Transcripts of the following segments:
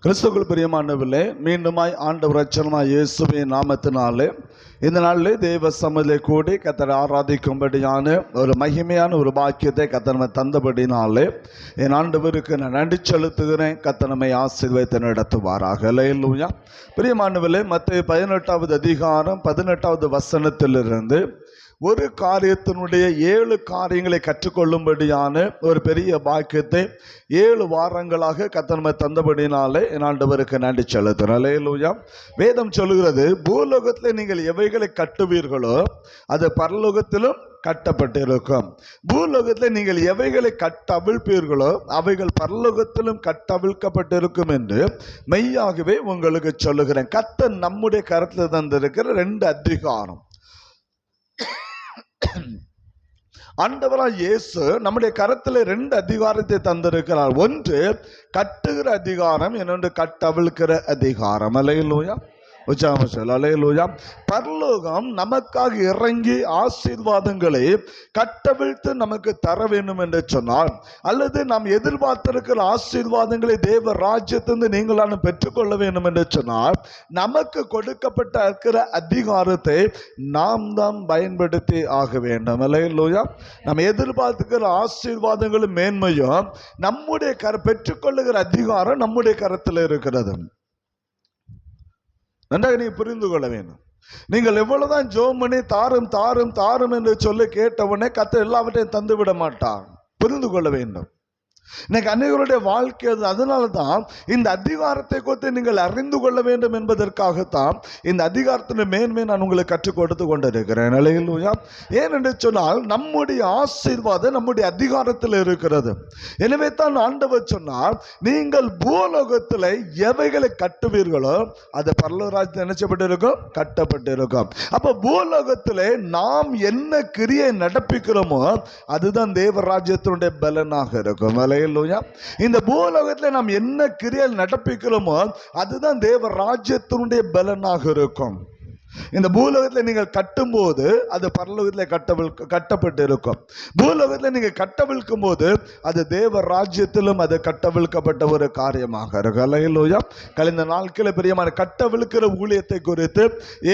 கிறிஸ்துவுக்குள் பிரியமானவர்களே, மீண்டுமாய் ஆண்டவர் இரட்சகருமாய் இயேசுவின் நாமத்தினாலே இந்த நாளிலே தேவ சமூகத்திலே கூடி கர்த்தரை ஆராதிக்கும்படியான ஒரு மகிமையான ஒரு பாக்கியத்தை கர்த்தர் நமக்கு தந்தபடினாலே என் ஆண்டவருக்கு நான் நன்றி செலுத்துகிறேன். கர்த்தர் நம்மை ஆசீர்வதித்து நடத்துவாராக. அல்லேலூயா. பிரியமானவர்களே, மத்தேயு 18வது அதிகாரம் 18வது வசனத்திலிருந்து ஒரு காரியத்தினுடைய 7 காரியங்களை கற்றுக்கொள்ளும்படியான ஒரு பெரிய பாக்கியத்தை 7 வாரங்களாக கர்த்தர் தந்தபடினாலே என் ஆண்டவருக்கு நன்றி செலுத்துகிறேன். அல்லேலூயா. வேதம் சொல்லுகிறது, பூலோகத்தில் நீங்கள் எவைகளை கட்டுவீர்களோ அது பரலோகத்திலும் கட்டப்பட்டிருக்கும். பூலோகத்தில் நீங்கள் எவைகளை கட்டவிழ்ப்பீர்களோ அவைகள் பரலோகத்திலும் கட்டவிழ்க்கப்பட்டிருக்கும் என்று மெய்யாகவே உங்களுக்கு சொல்லுகிறேன். கர்த்தர் நம்முடைய கருத்தில் தந்திருக்கிற 2 அதிகாரம். ஆண்டவராய் இயேசு நம்முடைய கரத்தில் 2 அதிகாரத்தை தந்திருக்கிறார். ஒன்று கட்டுகிற அதிகாரம், இன்னொன்று கட்டவிழ்க்கிற அதிகாரம். அல்லேலூயா. அல்லேலூயா. பரலோகம் நமக்காக இறங்கி ஆசீர்வாதங்களை கட்டவிழ்த்து நமக்கு தர வேண்டும் என்று சொன்னால், அல்லது நாம் எதிர்பார்த்திருக்கிற ஆசீர்வாதங்களை தேவ ராஜ்யத்திலிருந்து நீங்களான பெற்றுக்கொள்ள வேண்டும் என்று சொன்னால், நமக்கு கொடுக்கப்பட்ட இருக்கிற அதிகாரத்தை நாம் தான் பயன்படுத்தி ஆக வேண்டும். அல்லேலூயா. நாம் எதிர்பார்த்துக்கிற ஆசீர்வாதங்களும் மேன்மையும் நம்முடைய பெற்றுக்கொள்ளுகிற அதிகாரம் நம்முடைய கரத்தில் இருக்கிறது. நன்றாக நீங்க புரிந்து கொள்ள வேண்டும். நீங்கள் எவ்வளவுதான் ஜெபம் பண்ணி தாரும் தாரும் தாரும் என்று சொல்லி கேட்டவுடனே கர்த்தர் எல்லாவற்றையும் தந்து விட மாட்டார். புரிந்து கொள்ள வேண்டும். இன்னைக்கு அநேகருடைய வாழ்க்கை அது. அதனால தான் இந்த அதிகாரத்தை குறித்து நீங்கள் அறிந்து கொள்ள வேண்டும் என்பதற்காகத்தான் இந்த அதிகாரத்தின் மேன்மை நான் உங்களுக்கு கற்றுக் கொடுத்து கொண்டிருக்கிறேன். அல்லேலூயா. ஏனென்று சொன்னால் நம்முடைய ஆசீர்வாதம் நம்முடைய அதிகாரத்தில் இருக்கிறது. எனவே தான் ஆண்டவர் சொன்னார், நீங்கள் பூலோகத்தில் எவைகளை கட்டுவீர்களோ அது பரலோகராஜ்யத்தில் நினைச்சப்பட்டிருக்கும், கட்டப்பட்டிருக்கும். அப்ப பூலோகத்தில் நாம் என்ன கிரியை நடப்பிக்கிறோமோ அதுதான் தேவராஜ்யத்தினுடைய பலனாக இருக்கும். இந்த பூலோகத்தில் நாம் என்ன கிரியை நடப்பிக்கிறோமோ அதுதான் தேவ ராஜ்யத்தினுடைய பலனாக இருக்கும். இந்த பூலோகத்தில் நீங்கள் கட்டும் போது அது பரலோகத்தில் கட்டப்பட்டு இருக்கும். பூலோகத்தில் நீங்கள் கட்டவிழ்க்கும் போது அது தேவ ராஜ்யத்திலும் அது கட்டவிழ்க்கப்பட்ட ஒரு காரியமாக இருக்கும். அல்லேலூயா. கழிந்த நாட்களில் பிரியமான கட்டவிழ்க்கிற ஊழியத்தை குறித்து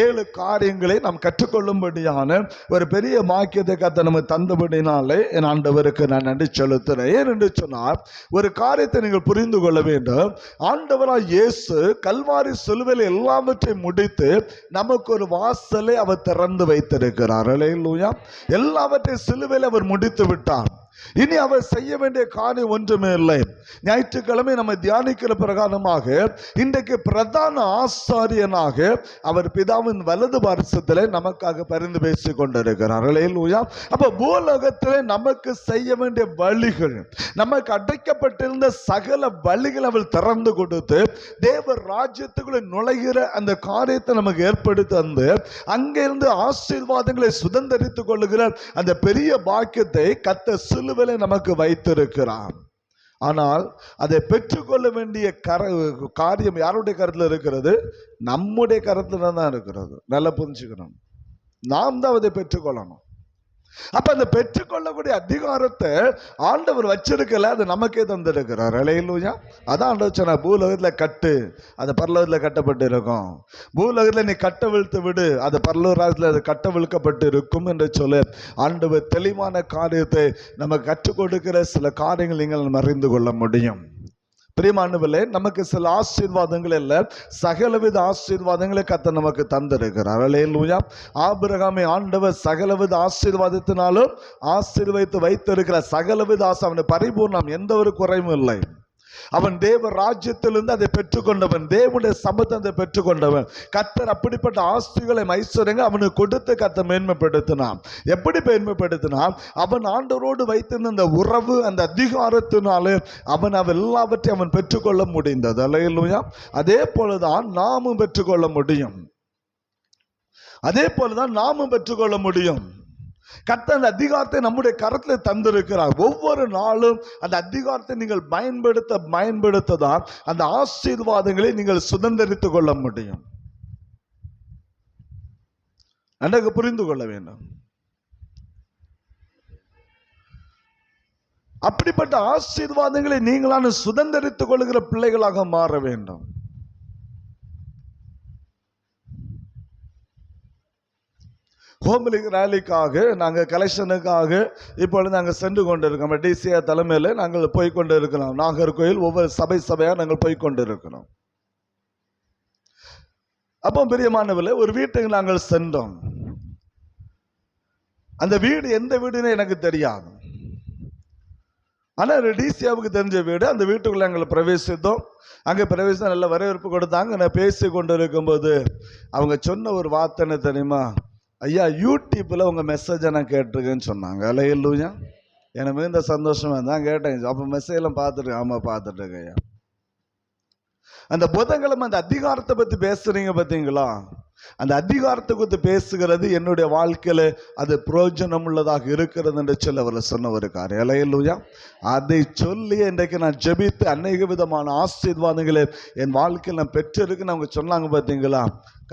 7 காரியங்களை நாம் கற்றுக்கொள்ளும்படியான ஒரு பெரிய பாக்கியத்தை கர்த்தர் நமக்கு தந்தபடினாலே என் ஆண்டவருக்கு நான் நன்றி செலுத்துகிறேன். ஏனென்று சொன்னால், ஒரு காரியத்தை நீங்கள் புரிந்து கொள்ள வேண்டும். ஆண்டவராய் இயேசு கல்வாரி சிலுவையில் எல்லாவற்றையும் முடித்து நமக்கு ஒரு வாசலை அவர் திறந்து வைத்திருக்கிறார். அல்லேலூயா. எல்லாவற்றையும் சிலுவையில் அவர் முடித்து விட்டார். இனி அவர் செய்ய வேண்டிய காரியம் ஒன்றுமே இல்லை. ஞாயிற்றுக்கிழமை நம்ம தியானிக்கிற பிரகாரமாக இன்றைக்கு பிரதான ஆசாரியனாக அவர் பிதாவின் வலது பார்சத்திலே நமக்காக பரிந்து பேசிக் கொண்டிருக்கிறார். அல்லேலூயா. அப்ப பூலோகத்திலே நமக்கு செய்ய வேண்டிய வழிகள், நமக்கு அடைக்கப்பட்டிருந்த சகல வழிகள் அவர் திறந்து கொடுத்து தேவ ராஜ்யத்துக்குள்ள நுழைகிற அந்த காரியத்தை நமக்கு ஏற்படுத்தி தந்து அங்கிருந்து ஆசீர்வாதங்களை சுதந்திரித்துக் கொள்ளுகிற அந்த பெரிய பாக்கியத்தை கர்த்தர் சிலுவையிலே நமக்கு வைத்திருக்கிறார். ஆனால் அதை பெற்றுக்கொள்ள வேண்டிய காரியம் யாருடைய கருத்தில் இருக்கிறது? நம்முடைய கருத்துல தான் இருக்கிறது. நல்லா புரிஞ்சுக்கணும். நாம் தான் அதை பெற்றுக்கொள்ளணும். அப்ப அந்த பெற்றுக்கொள்ளக்கூடிய அதிகாரத்தை ஆண்டவர் வச்சிருக்கல, அது நமக்கே தந்திருக்கிறார். அல்லேலூயா. அதான் ஆண்டவர் சொன்னார், பூலோகத்தில் கட்டு அது பரலோகத்தில் கட்டப்பட்டு இருக்கும். பூலோகத்தில் நீ கட்டவிழ்த்து விடு அது பரலோகத்தில் அது கட்டவிழ்க்கப்பட்டு இருக்கும் என்று சொல்ல ஆண்டவர் தெளிவான காரியத்தை நமக்கு கற்றுக் கொடுக்கிற சில காரியங்கள் நீங்கள் அறிந்து கொள்ள முடியும். பிரியமானவர்களே, நமக்கு சில ஆசீர்வாதங்கள் இல்ல, சகலவித ஆசீர்வாதங்களை கர்த்தர் நமக்கு தந்திருக்கிறார். அல்லேலூயா. ஆபிரகாமை ஆண்டவர் சகலவித ஆசீர்வாதத்தினாலும் ஆசீர்வதித்து வைத்திருக்கிற சகலவித அவனுடைய பரிபூர்ணம், எந்த ஒரு குறைவும் இல்லை. அவன் தேவ ராஜ்யத்திலிருந்து அதை பெற்றுக்கொண்டவன், தேவனுடைய சம்பத்தை பெற்றுக்கொண்டவன். கர்த்தர் அப்படிப்பட்ட ஆஸ்திகளை ஐஸ்வர்யங்கள் அவனுக்கு கொடுத்து கர்த்தர் மேன்மைப்படுத்தினான். எப்படி மேன்மைப்படுத்தினான்? அவன் ஆண்டவரோடு வைத்திருந்த அந்த உறவு, அந்த அதிகாரத்தினாலே அவன் எல்லாவற்றையும் அவன் பெற்றுக்கொள்ள முடிந்தது. அல்லேலூயா. அதே போலதான் நாமும் பெற்றுக்கொள்ள முடியும். அதே போலதான் நாமும் பெற்றுக்கொள்ள முடியும். கர்த்தர் அந்த அதிகாரத்தை நம்முடைய கரத்தில் தந்திருக்கிறார். ஒவ்வொரு நாளும் அந்த அதிகாரத்தை நீங்கள் பயன்படுத்ததான் அந்த ஆசீர்வாதங்களை நீங்கள் சுதந்திரித்துக் கொள்ள முடியும். நன்றாக புரிந்து கொள்ள வேண்டும். அப்படிப்பட்ட ஆசீர்வாதங்களை நீங்களான சுதந்திரித்துக் கொள்கிற பிள்ளைகளாக மாற வேண்டும். ஹோம்லி ரேலிக்காக நாங்கள் கலெக்ஷனுக்காக இப்பொழுது நாங்கள் சென்று கொண்டிருக்கோம். டிசிஆ தலைமையில் நாங்கள் போய்கொண்டு இருக்கிறோம். நாகர்கோயில் ஒவ்வொரு சபையாக நாங்கள் போய்கொண்டு இருக்கிறோம். அப்போ பிரியமானவர்களே, ஒரு வீட்டுக்கு நாங்கள் சென்றோம். அந்த வீடு எந்த வீடுன்னு எனக்கு தெரியாது. ஆனால் டிசிஆவுக்கு தெரிஞ்ச வீடு. அந்த வீட்டுக்குள்ள நாங்கள் பிரவேசித்தோம். அங்கே பிரவேசித்தோம். நல்ல வரவேற்பு கொடுத்தாங்க. நான் பேசி கொண்டு இருக்கும்போது அவங்க சொன்ன ஒரு வார்த்தை தெரியுமா? ஐயா, யூடியூப்ல உங்க மெசேஜை நான் கேட்டிருக்கேன்னு சொன்னாங்க. அல்லேலூயா. எனக்கு மிகுந்த சந்தோஷமா தான் கேட்டேன். அப்போ மெசேஜ் எல்லாம் பார்த்துருக்கேன். ஆமா, பார்த்துட்டு இருக்கேன் ஐயா. அந்த புதன்கிழமை அந்த அதிகாரத்தை பத்தி பேசுறீங்க பார்த்தீங்களா? அந்த அதிகாரத்தை குறித்து பேசுகிறது என்னுடைய வாழ்க்கையில அது பிரயோஜனம் உள்ளதாக இருக்கிறது என்று சொல்லி அவர் சொன்ன ஒரு காரியம். அல்லேலூயா. அதை சொல்லி இன்றைக்கு நான் ஜெபித்து அநேக விதமான ஆசீர்வாதங்களை என் வாழ்க்கையில் நான் பெற்றிருக்குன்னு அவங்க சொன்னாங்க பார்த்தீங்களா?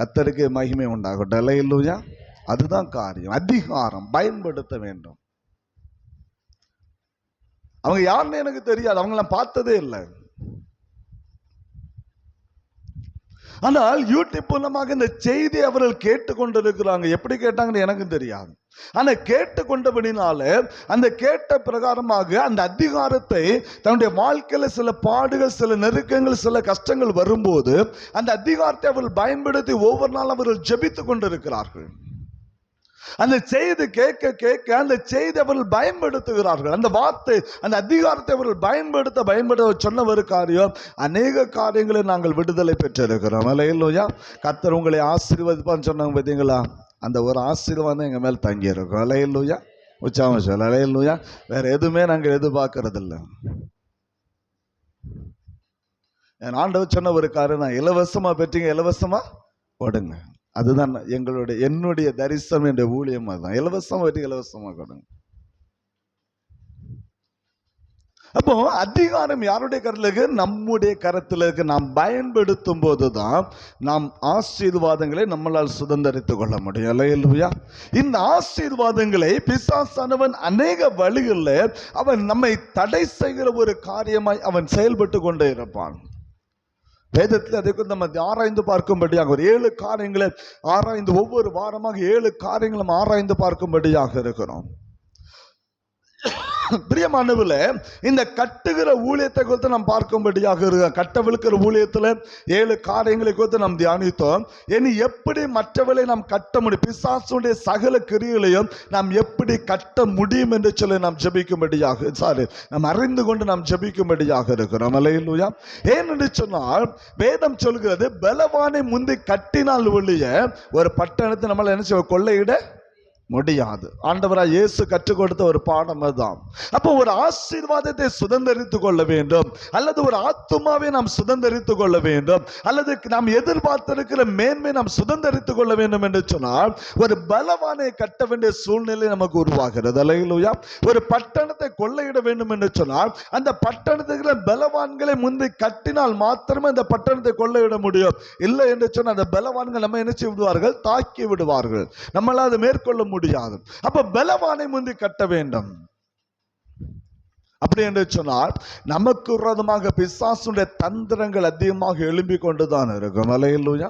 கர்த்தருக்கு மகிமை உண்டாகட்டும். அல்லேலூயா. அதுதான் காரியம். அதிகாரம் பயன்படுத்த வேண்டும். அவங்க யாருன்னு எனக்கு தெரியாது. அவங்க நான் பார்த்ததே இல்லை. ஆனால் யூடியூப் மூலமாக இந்த செய்தி அவர்கள் கேட்டுக்கொண்டிருக்கிறாங்க. எப்படி கேட்டாங்கன்னு எனக்கு தெரியாது. ஆனா கேட்டுக்கொண்டபடினால அந்த கேட்ட பிரகாரமாக அந்த அதிகாரத்தை தன்னுடைய வாழ்க்கையில சில பாடுகள், சில நெருக்கங்கள், சில கஷ்டங்கள் வரும்போது அந்த அதிகாரத்தை அவர்கள் பயன்படுத்தி ஒவ்வொரு நாள் அவர்கள் ஜெபித்துக் கொண்டிருக்கிறார்கள். அந்த செய்தி கேட்க கேட்க அந்த செய்தி அவர்கள் பயன்படுத்துகிறார்கள். அந்த வார்த்தை, அந்த அதிகாரத்தை அவர்கள் பயன்படுத்த சொன்ன ஒரு காரியம், அநேக காரியங்களை நாங்கள் விடுதலை பெற்றிருக்கிறோம். அல்லேலூயா. கர்த்தர் உங்களை ஆசீர்வதிப்பான்னு சொன்னாங்க பார்த்தீங்களா? அந்த ஒரு ஆசீர்வாதம் எங்க மேல் தங்கி இருக்கும். அல்லேலூயா. உச்சாம சொல்ல அல்லேலூயா. வேற எதுவுமே நாங்கள் எதிர்பார்க்கறது இல்லை. என் ஆண்டவர் சொன்ன ஒரு காரியம், நான் இலவசமா பெற்றீங்க, இலவசமா கொடுங்க. அதுதான் என்னுடைய தரிசனம், என்ற ஊழியம். அதுதான் இலவசமா வெற்றி, இலவசமா கொடுங்க. அப்போ அதிகாரம் யாருடைய கரத்தில் இருக்கு? நம்முடைய கரத்தில் இருக்கு. நாம் பயன்படுத்தும் போதுதான் நாம் ஆசீர்வாதங்களை நம்மளால் சுதந்திரித்துக் கொள்ள முடியும். அல்லேலூயா. இந்த ஆசீர்வாதங்களை பிசாசானவன் அநேக வழிகளில் அவன் நம்மை தடை செய்கிற ஒரு காரியமாய் அவன் செயல்பட்டு கொண்டே இருப்பான். வேதத்தில் அதை நம்ம ஆராய்ந்து பார்க்கும்படியாக ஒரு 7 காரியங்களை ஆராய்ந்து, ஒவ்வொரு வாரமாக 7 காரியங்களும் ஆராய்ந்து பார்க்கும்படியாக இருக்கிறோம். பிரியமானவர்களே, இந்த கட்டுகிற ஊழியத்தை குறித்து நாம் பார்க்கும்படியாக இருக்கோம். கட்டவிழுக்கிற ஊழியத்தில் 7 காரியங்களை குறித்து நாம் தியானித்தோம். இனி எப்படி மற்றவர்களை நாம் கட்ட முடியும், பிசாசுடைய சகல கிரியைகளையும் நாம் எப்படி கட்ட முடியும் என்று சொல்லி நாம் ஜெபிக்கும்படியாக, நாம் அறிந்து கொண்டு நாம் ஜெபிக்கும்படியாக இருக்கிறோம். அல்லேலூயா. ஏனென்று சொன்னால் வேதம் சொல்கிறது, பலவானை முந்தி கட்டினால் ஒழிய ஒரு பட்டணத்தை நம்மளால் என்ன செய்ய கொள்ளையிட முடியாது. ஆண்டவராய் இயேசு கற்றுக் கொடுத்த ஒரு பாடம் அதுதான். அப்போ ஒரு ஆசீர்வாதத்தை சுதந்திரித்துக் கொள்ள வேண்டும், அல்லது ஒரு ஆத்துமாவை நாம் சுதந்திரித்துக் கொள்ள வேண்டும், அல்லது நாம் எதிர்பார்த்திருக்கிற மேன்மை நாம் சுதந்திரித்துக் கொள்ள வேண்டும் என்று சொன்னால் ஒரு பலவானை கட்ட வேண்டிய சூழ்நிலை நமக்கு உருவாகிறது. அல்லேலூயா. ஒரு பட்டணத்தை கொள்ளையிட வேண்டும் என்று சொன்னால் அந்த பட்டணத்துக்கு பலவான்களை முந்தி கட்டினால் மாத்திரமே அந்த பட்டணத்தை கொள்ளையிட முடியும். இல்லை என்று சொன்னால் அந்த பலவான்கள் நம்ம என்ன செய்து விடுவார்கள்? தாக்கி விடுவார்கள். நம்மளால் அதை மேற்கொள்ள முடியாது. அப்ப பலவானை முந்தி கட்ட வேண்டும். அப்படி என்று சொன்னால் நமக்கு விரோதமாக பிசாசுடைய தந்திரங்கள் அதிகமாக எழும்பிக் கொண்டுதான் இருக்கும். அல்லேலூயா.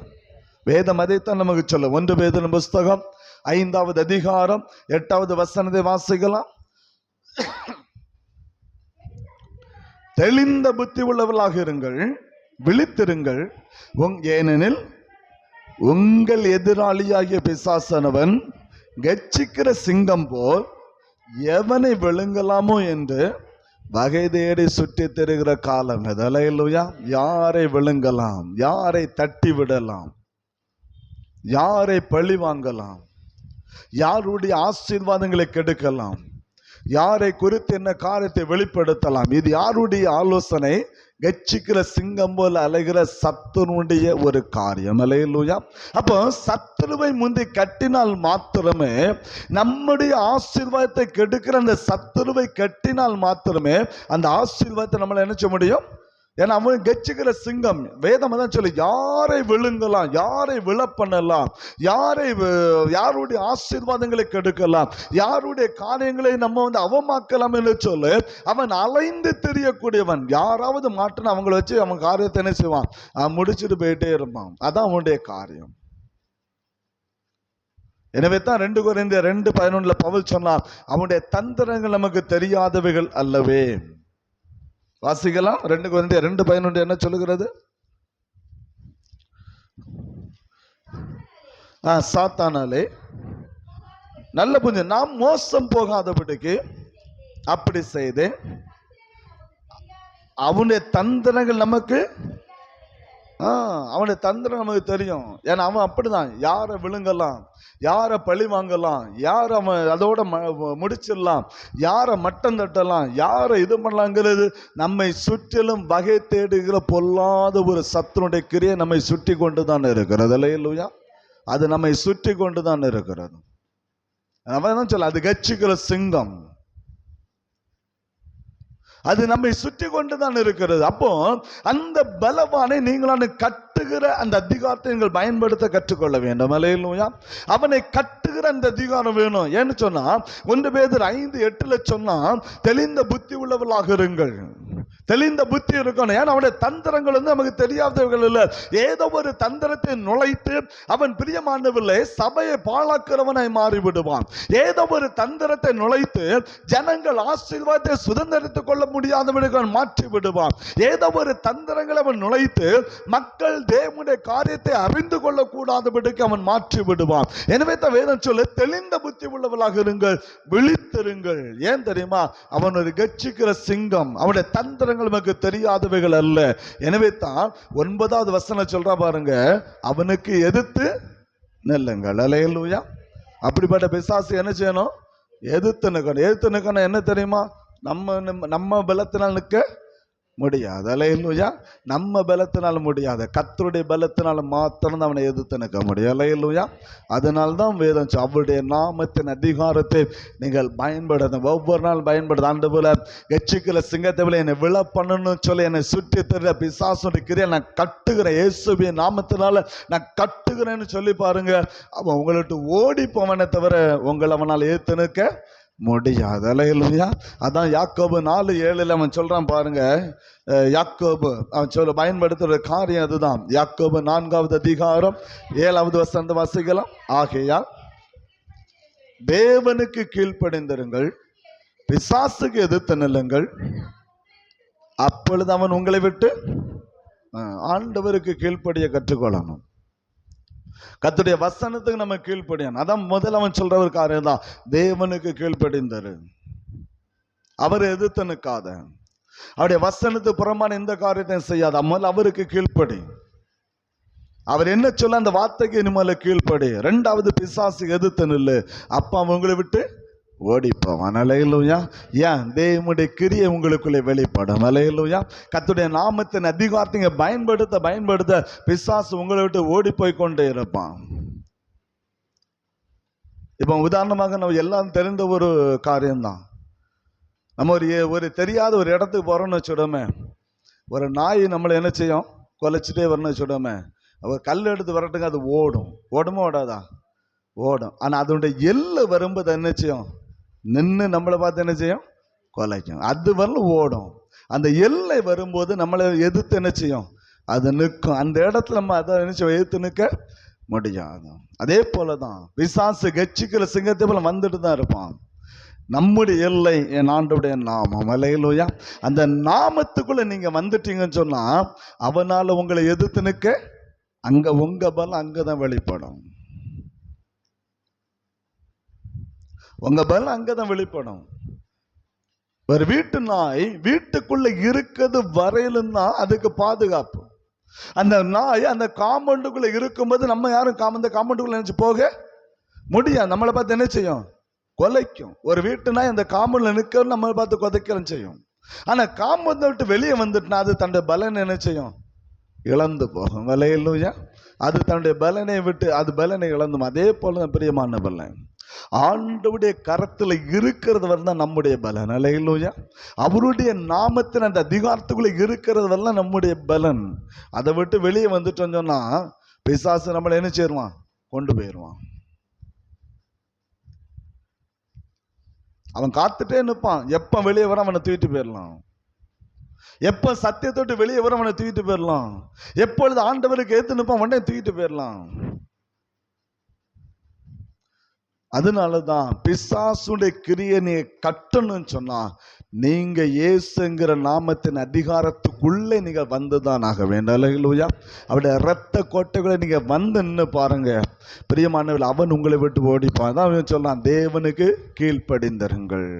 வேதம் அதைத்தான் நமக்கு சொல்ல. 1 பேதுரு புஸ்தகம் 5வது அதிகாரம் 8வது வசனத்தை வாசிக்கலாம். தெளிந்த புத்தி உள்ளவர்களாக இருங்கள், விழித்திருங்கள். ஏனெனில் உங்கள் எதிராளியாகிய பிசாசானவன் கெச்சிக்கிற சிங்கம் போல் எவனை விழுங்கலாமோ என்று வகை தேடி சுற்றி திரிகிற காலம் இது. அல்லேலூயா. யாரை விழுங்கலாம், யாரை தட்டி விடலாம், யாரை பழி வாங்கலாம், யாருடைய ஆசீர்வாதங்களை கெடுக்கலாம், யாரை குறித்து என்ன காரியத்தை வெளிப்படுத்தலாம், இது யாருடைய ஆலோசனை? கெச்சிக்கிற சிங்கம் போல அலைகிற சத்துருடைய ஒரு காரியம். அல்லேலூயா. அப்போ சத்துருவை முந்தி கட்டினால் மாத்திரமே, நம்முடைய ஆசீர்வாதத்தை கெடுக்கிற அந்த சத்துருவை கட்டினால் மாத்திரமே அந்த ஆசீர்வாதத்தை நம்மளால என்ன செய்ய முடியும்? ஏன்னா அவன் கெச்சுக்கிற சிங்கம். வேதம் தான் சொல்லி யாரை விழுங்கலாம், யாரை விழ பண்ணலாம், யாருடைய ஆசீர்வாதங்களை கெடுக்கலாம், யாருடைய காரியங்களை நம்ம அவமாக்கலாம் என்று சொல்லு. அவன் அலைந்து தெரியக்கூடியவன். யாராவது மாற்றின அவங்களை வச்சு அவன் காரியத்தை என்ன செய்வான், முடிச்சுட்டு போயிட்டே இருப்பான். அதான் அவனுடைய காரியம். எனவே தான் 2 கொரிந்தியர் 2:11 பவுல் சொன்னார், அவனுடைய தந்திரங்கள் நமக்கு தெரியாதவைகள் அல்லவே. வாசிக்கலாம். 2 கொரிந்தியர் 2:11 என்ன சொல்லுகிறது? சாத்தானாலே நல்ல புரிஞ்சு நாம் மோசம் போகாதபடிக்கு அப்படி செய்து அவனுடைய தந்திரங்கள் நமக்கு அவனுடைய தந்திரம் நமக்கு தெரியும். ஏன்னா அவன் அப்படிதான், யாரை விழுங்கலாம், யாரை பழி வாங்கலாம், யாரை அவன் அதோட முடிச்சிடலாம், யாரை மட்டம் தட்டலாம், யாரை இது பண்ணலாங்கிறது நம்மை சுற்றிலும் வகை தேடுகிற பொல்லாத ஒரு சத்துனுடைய கிரியை நம்மை சுற்றி கொண்டு தான் இருக்கிறது. இல்லையா? அது நம்மை சுற்றி கொண்டு தான் இருக்கிறது. அவன் தான் சொல்ல, அது கட்சிக்கிற சிங்கம், அது நம்மை சுற்றி கொண்டுதான் இருக்கிறது. அப்போ அந்த பலவானை நீங்களான கட்டுகிற அந்த அதிகாரத்தை நீங்கள் பயன்படுத்த கற்றுக்கொள்ள வேண்டும். அல்லேலூயா. அவனை கட்டுகிற அந்த அதிகாரம் வேணும். ஏன்னு சொன்னா 1 பேதுரு 5:8 சொன்னா, தெளிந்த புத்தி உள்ளவர்களாக இருங்கள். தெளிந்த புத்தி இருக்கணும். ஏன்னா அவனுடைய தந்திரங்கள் நமக்கு தெரியாதவர்கள் இல்லை. ஏதோ ஒரு தந்திரத்தை நுழைத்து அவன் பிரியமானவில்லை, சபையை பாழாக்கிறவனாய் மாறிவிடுவான். ஏதோ ஒரு தந்திரத்தை நுழைத்து ஜனங்கள் ஆசீர்வாதத்தை சுதந்திரித்துக் கொள்ள முடியாதவனுக்கு அவன் மாற்றி விடுவான். ஏதோ ஒரு தந்திரங்களை அவன் நுழைத்து மக்கள் தேவனுடைய காரியத்தை அறிந்து கொள்ளக்கூடாதபடிக்கு அவன் மாற்றி விடுவான். எனவே தான் வேதம் சொல்ல, தெளிந்த புத்தி உள்ளவர்களாக இருங்கள், விழித்திருங்கள். ஏன் தெரியுமா? அவன் ஒரு கட்சிக்கிற சிங்கம். அவனுடைய தந்திரங்கள் நமக்கு தெரியாதவைகள் அல்ல. எனவே தான் 9வது வசனம் சொல்றா பாருங்க, அவனுக்கு எதிர்த்து நில்லுங்கள். அல்லேலூயா. அப்படிப்பட்ட பிசாசு என்ன செய்யணும்? எதிர்த்து நிற்கணும். எதிர்த்து நிற்கணும் என்ன தெரியுமா? நம்ம பலத்தினால் நிற்க முடியாது. அல்லேலூயா. நம்ம பலத்தினால முடியாது, கர்த்தருடைய பலத்தினால மாத்திரம் அவனை எதிர்த்து நிற்க முடியும். அல்லேலூயா. அதனால்தான் வேதம் அவருடைய நாமத்தின் அதிகாரத்தை நீங்கள் பயன்படுத்த, ஒவ்வொரு நாள் பயன்படுத்த. அந்த போல கட்சிக்கிற சிங்கத்தை போல என்னை விழ பண்ணணும்னு சொல்லி என்னை சுற்றி தருகிற பிசாசுடைய கிரியை நான் கட்டுகிறேன், இயேசுவின் நாமத்தினால நான் கட்டுகிறேன்னு சொல்லி பாருங்க. அவன் உங்கள்கிட்ட ஓடி போவனே தவிர உங்களை அவனால் எதிர்த்து நிற்க முடியாது. அல்லேலூயா. அதான் யாக்கோபு 4:7 அவன் சொல்றான் பாருங்க. யாக்கோபு அவன் பயன்படுத்துற காரியம் அதுதான். யாக்கோபு 4வது அதிகாரம் 7வது வசனம் வாசிக்கலாம். ஆகையால் தேவனுக்கு கீழ்ப்படிந்திருங்கள், பிசாசுக்கு எதிர்த்து நில்லுங்கள், அப்பொழுது அவன் உங்களை விட்டு. ஆண்டவருக்கு கீழ்ப்படிய கற்றுக்கொள்ளணும். கர்த்தருடைய வசனத்துக்கு நம்ம கீழ்ப்படியணும். அதான் முதல்ல அவன் சொல்ற ஒரு காரியம் தான், தேவனுக்கு கீழ்ப்படிந்தாரு, அவரை எதிர்த்து நிற்காத, அவருடைய வசனத்துக்கு புறமான எந்த காரியத்தையும் செய்யாத, முதல்ல அவருக்கு கீழ்ப்படி. அவர் என்ன சொல்ல அந்த வார்த்தைக்கு இனிமேல கீழ்ப்படி. 2வது பிசாசு எதிர்த்து நில்லு, அப்பா உங்களை விட்டு ஓடிப்போவான். அல்லேலூயா. ஏன்? தேவனுடைய கிரியை உங்களுக்குள்ளே வெளிப்படும். அல்லேலூயா. கர்த்தருடைய நாமத்தின் அதிகாரத்தை பயன்படுத்த பயன்படுத்த பிசாசு உங்களை விட்டு ஓடி போய் கொண்டே இருப்பான். இப்போ உதாரணமாக நம்ம எல்லாம் தெரிந்த ஒரு காரியம்தான். நம்ம ஒரு தெரியாத ஒரு இடத்துக்கு போறோம்னு வச்சுடமே, ஒரு நாய் நம்மளை என்ன செய்யும்? கொலைச்சிட்டே வரணும்னு வச்சுடமே, அவர் கல் எடுத்து வரட்டுங்க, அது ஓடுமா ஓடாதா? ஓடும். ஆனால் அதனுடைய எல்லை வரும்போது என்ன செய்யும்? நின்று நம்மளை பார்த்து என்ன செய்யும்? கொலைக்கும். அது வரலும் ஓடும். அந்த எல்லை வரும்போது நம்மளை எதிர்த்து என்ன செய்யும்? அது நிற்கும். அந்த இடத்துல நம்ம அதை என்ன செய்யும்? எதிர்த்து நிற்க முடியாது. அதே போலதான் பிசாசு கட்சிக்கிற சிங்கத்தை போல வந்துட்டு தான் இருப்பான். நம்முடைய எல்லை என் ஆண்டவருடைய நாமம். அல்லேலூயா. அந்த நாமத்துக்குள்ள நீங்க வந்துட்டீங்கன்னு சொன்னா அவனால உங்களை எதிர்த்து நிற்க அங்க உங்க பலம் அங்கதான் வெளிப்படும். உங்க பலம் அங்கதான் வெளிப்படும். ஒரு வீட்டு நாய் வீட்டுக்குள்ள இருக்கிறது வரையிலும் தான் அதுக்கு பாதுகாப்பு. அந்த நாய் அந்த காம்பவுண்டுக்குள்ள இருக்கும்போது நம்ம யாரும் அந்த காம்பவுண்டுக்குள்ள நினைச்சு போக முடியாது. நம்மளை பார்த்து என்ன செய்யும்? கொலைக்கும். ஒரு வீட்டு நாய் அந்த காம்பவுண்ட்ல நிற்க நம்மளை பார்த்து கொதைக்கலாம் செய்யும். ஆனா காம்பவுண்டை விட்டு வெளியே வந்துட்டுனா அது தன்னுடைய பலனை என்ன செய்யும்? இழந்து போகும். அல்லேலூயா. அது தன்னுடைய பலனை விட்டு அது பலனை இழந்தும். அதே போல பிரியமான பலன் ஆண்டவருடைய கரத்துல இருக்கிறது வரலாம் நம்முடைய பலன். அல்லேலூயா. அவருடைய நாமத்தின் அந்த அதிகாரத்துக்குள்ள இருக்கிறது வரலாம் நம்முடைய பலன். அதை விட்டு வெளியே வந்துட்டோம் சொன்னா பிசாசு நம்மளை என்ன செய்வான்? கொண்டு போயிடுவான். அவன் காத்துட்டே நிற்பான். எப்ப வெளியே வர அவனை தூக்கிட்டு போயிடலாம். எப்ப சத்தியத்தோட்டு வெளியே வர அவனை தூக்கிட்டு போயிடலாம். எப்பொழுது ஆண்டவருக்கு ஏத்து நிற்பான் உடனே தூக்கிட்டு போயிடலாம். அதனாலதான் பிசாசுடைய கிரியை நீ கட்டணும்னு சொன்னா நீங்க இயேசுங்கிற நாமத்தின் அதிகாரத்துக்குள்ளே நீங்க வந்துதான் ஆக வேண்டும். அல்லேலூயா. அவருடைய இரத்த கோட்டைகளை நீங்க வந்து நின்று பாருங்க பிரியமானவர்கள், அவன் உங்களை விட்டு ஓடிப்பான். தான் சொல்லலாம், தேவனுக்கு கீழ்ப்படிந்தருங்கள்.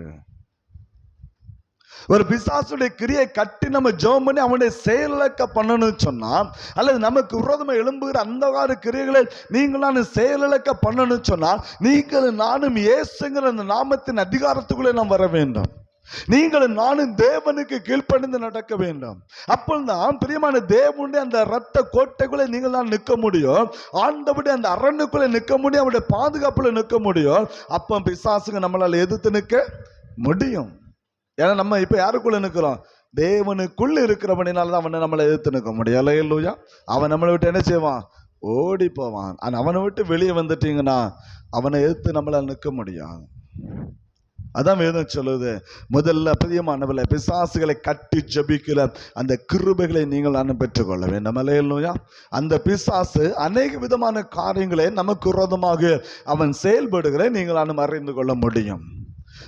ஒரு பிசாசுடைய கிரியை கட்டி நம்ம ஜெபம் பண்ணி அவனுடைய செயலக்க பண்ணணும்னு சொன்னா, அல்லது நமக்கு விரோதமா எழும்புகிற அந்த கிரியைகளை நீங்களான செயலக்க பண்ணணும்னு சொன்னா நீங்களும் நானும் இயேசுங்கிற அந்த நாமத்தின் அதிகாரத்துக்குள்ளே நாம் வர வேண்டும். நீங்களும் நானும் தேவனுக்கு கீழ்ப்படிந்து நடக்க வேண்டும். அப்பொழுதுதான் பிரியமான தேவனுடைய அந்த இரத்த கோட்டைக்குள்ளே நீங்கள் தான் நிற்க முடியும். ஆண்டவருடைய அந்த அரணுக்குள்ளே நிற்க முடியும். அவருடைய பாதுகாப்புல நிற்க முடியும். அப்போ பிசாசுங்க நம்மளால எதிர்த்து நிற்க முடியும். ஏன்னா நம்ம இப்ப யாருக்குள்ள நிற்கிறோம்? தேவனுக்குள்ள இருக்கிறவனால்தான் அவனை நம்மளை எதிர்த்து நிற்க முடியும். அல்லேலூயா. அவன் நம்மளை விட்டு என்ன செய்வான்? ஓடி போவான். ஆனா அவனை விட்டு வெளியே வந்துட்டீங்கன்னா அவனை எதிர்த்து நம்மளால நிற்க முடியும். அதான் வேதம் சொல்லுது, முதல்ல பிரியமானவர்களே பிசாசுகளை கட்டி ஜெபிக்கிற அந்த கிருபைகளை நீங்கள் பெற்றுக்கொள்ள வேண்டும். அல்லேலூயா. அந்த பிசாசு அநேக விதமான காரியங்களை நமக்கு விரோதமாக அவன் செயல்படுகிற நீங்கள் அறிந்து கொள்ள முடியும்.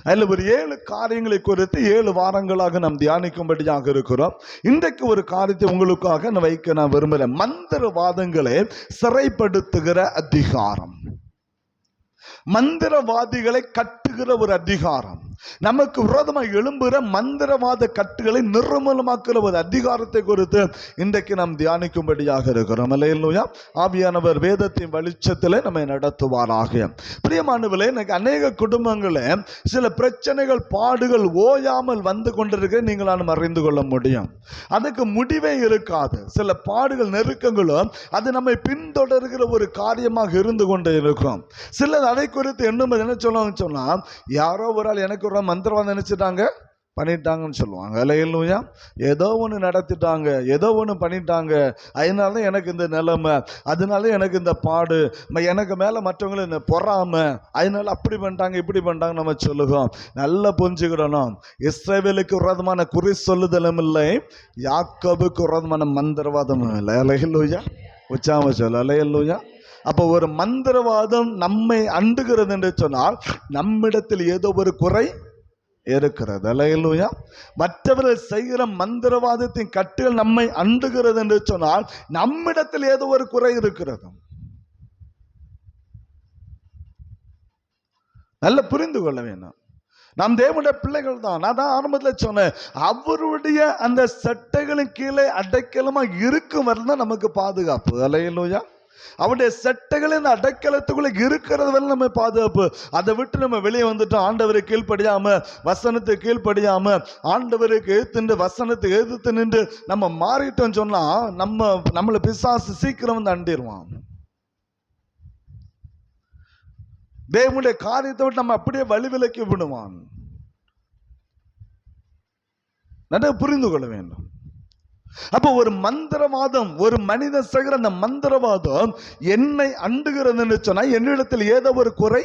அதில் ஒரு 7 காரியங்களை குறித்து 7 வாரங்களாக நாம் தியானிக்கும்படியாக இருக்கிறோம். இன்றைக்கு ஒரு காரியத்தை உங்களுக்காக வைக்க நான் விரும்புகிறேன். மந்திரவாதங்களை சிறைப்படுத்துகிற அதிகாரம், மந்திரவாதிகளை கட்டுகிற ஒரு அதிகாரம், நமக்கு விரோதமாக எழும்புகிற மந்திரவாத கட்டுகளை நிர்மூலமாக்குற ஒரு அதிகாரத்தை குறித்து இன்றைக்கு நாம் தியானிக்கும்படியாக இருக்கிறோம். அல்லேலூயா. ஆவியானவர் வேதத்தின் வெளிச்சத்தில் நம்மை நடத்துவாராக. பிரியமானவர்களே, எனக்கு அநேக குடும்பங்களில் சில பிரச்சனைகள் பாடுகள் ஓயாமல் வந்து கொண்டிருக்க நீங்களாலும் அறிந்து கொள்ள முடியும். அதுக்கு முடிவே இருக்காது. சில பாடுகள் நெருக்கங்களும் அது நம்மை பின்தொடர்கிற ஒரு காரியமாக இருந்து கொண்டே இருக்கும். சிலர் அதை குறித்து என்ன சொல்லுவாங்க சொன்னா, யாரோ ஒரு ஆள் எனக்கு ஒரு மந்திரவாதம் நினைச்சிட்டாங்க பண்ணிட்டாங்கன்னு சொல்லுவாங்க. அல்லேலூயா. ஏதோ ஒன்று நடத்திட்டாங்க, ஏதோ ஒன்று பண்ணிட்டாங்க, அதனால எனக்கு இந்த நிலைமை, அதனால எனக்கு இந்த பாடு, எனக்கு மேல மற்றவங்களும் இந்த பொறாம, அதனால அப்படி பண்ணிட்டாங்க இப்படி பண்ணிட்டாங்க நம்ம சொல்லுவோம். நல்லா புரிஞ்சுக்கிடணும், இஸ்ரவேலுக்கு விரோதமான குறி சொல்லுதலும் இல்லை, யாக்கோபுக்கு விரோதமான மந்திரவாதமும் இல்லை. அல்லேலூயா. உச்சாம சொல்ல. அல்லேலூயா. அப்போ ஒரு மந்திரவாதம் நம்மை அண்டுகிறது என்று சொன்னால் நம்மிடத்தில் ஏதோ ஒரு குறை இருக்கிறது. அல்லேலூயா. மற்றவர்கள் செய்கிற மந்திரவாதத்தின் கட்டுகள் நம்மை அண்டுகிறது என்று சொன்னால் நம்மிடத்தில் ஏதோ ஒரு குறை இருக்கிறது. நல்ல புரிந்து கொள்ள வேண்டும். நாம் தேவனுடைய பிள்ளைகள் தான். நான் தான் ஆரம்பத்தில் சொன்னேன், அவருடைய அந்த சட்டைகளின் கீழே அடைக்கலமா இருக்கும் வரை தான் நமக்கு பாதுகாப்பு. அல்லேலூயா. அவருடைய சட்டைகளின் அடைக்கலத்துக்குள்ள இருக்கிறது வரை நம்ம பாதுகாப்பு. அதை விட்டு நம்ம வெளியே வந்துட்டோம், ஆண்டவருக்கு கீழ்ப்படியாம, வசனத்துக்கு கீழ்ப்படியாம, ஆண்டவருக்கு எதிர்த்து வசனத்துக்கு எதிர்த்து நின்று நம்ம மாறிட்டோம் சொன்னா நம்மளை பிசாசு சீக்கிரம் வந்து அண்டிடுவான். தேவனுடைய காரியத்தை விட்டு நம்ம அப்படியே வழிவிலக்கி விடுவான். நிறைய புரிந்து கொள்ள வேண்டும். அப்போ ஒரு மந்திரவாதம், ஒரு மனித செய்கிற அந்த மந்திரவாதம் என்னை அண்டுகிறது சொன்னா என்னிடத்தில் ஏதோ ஒரு குறை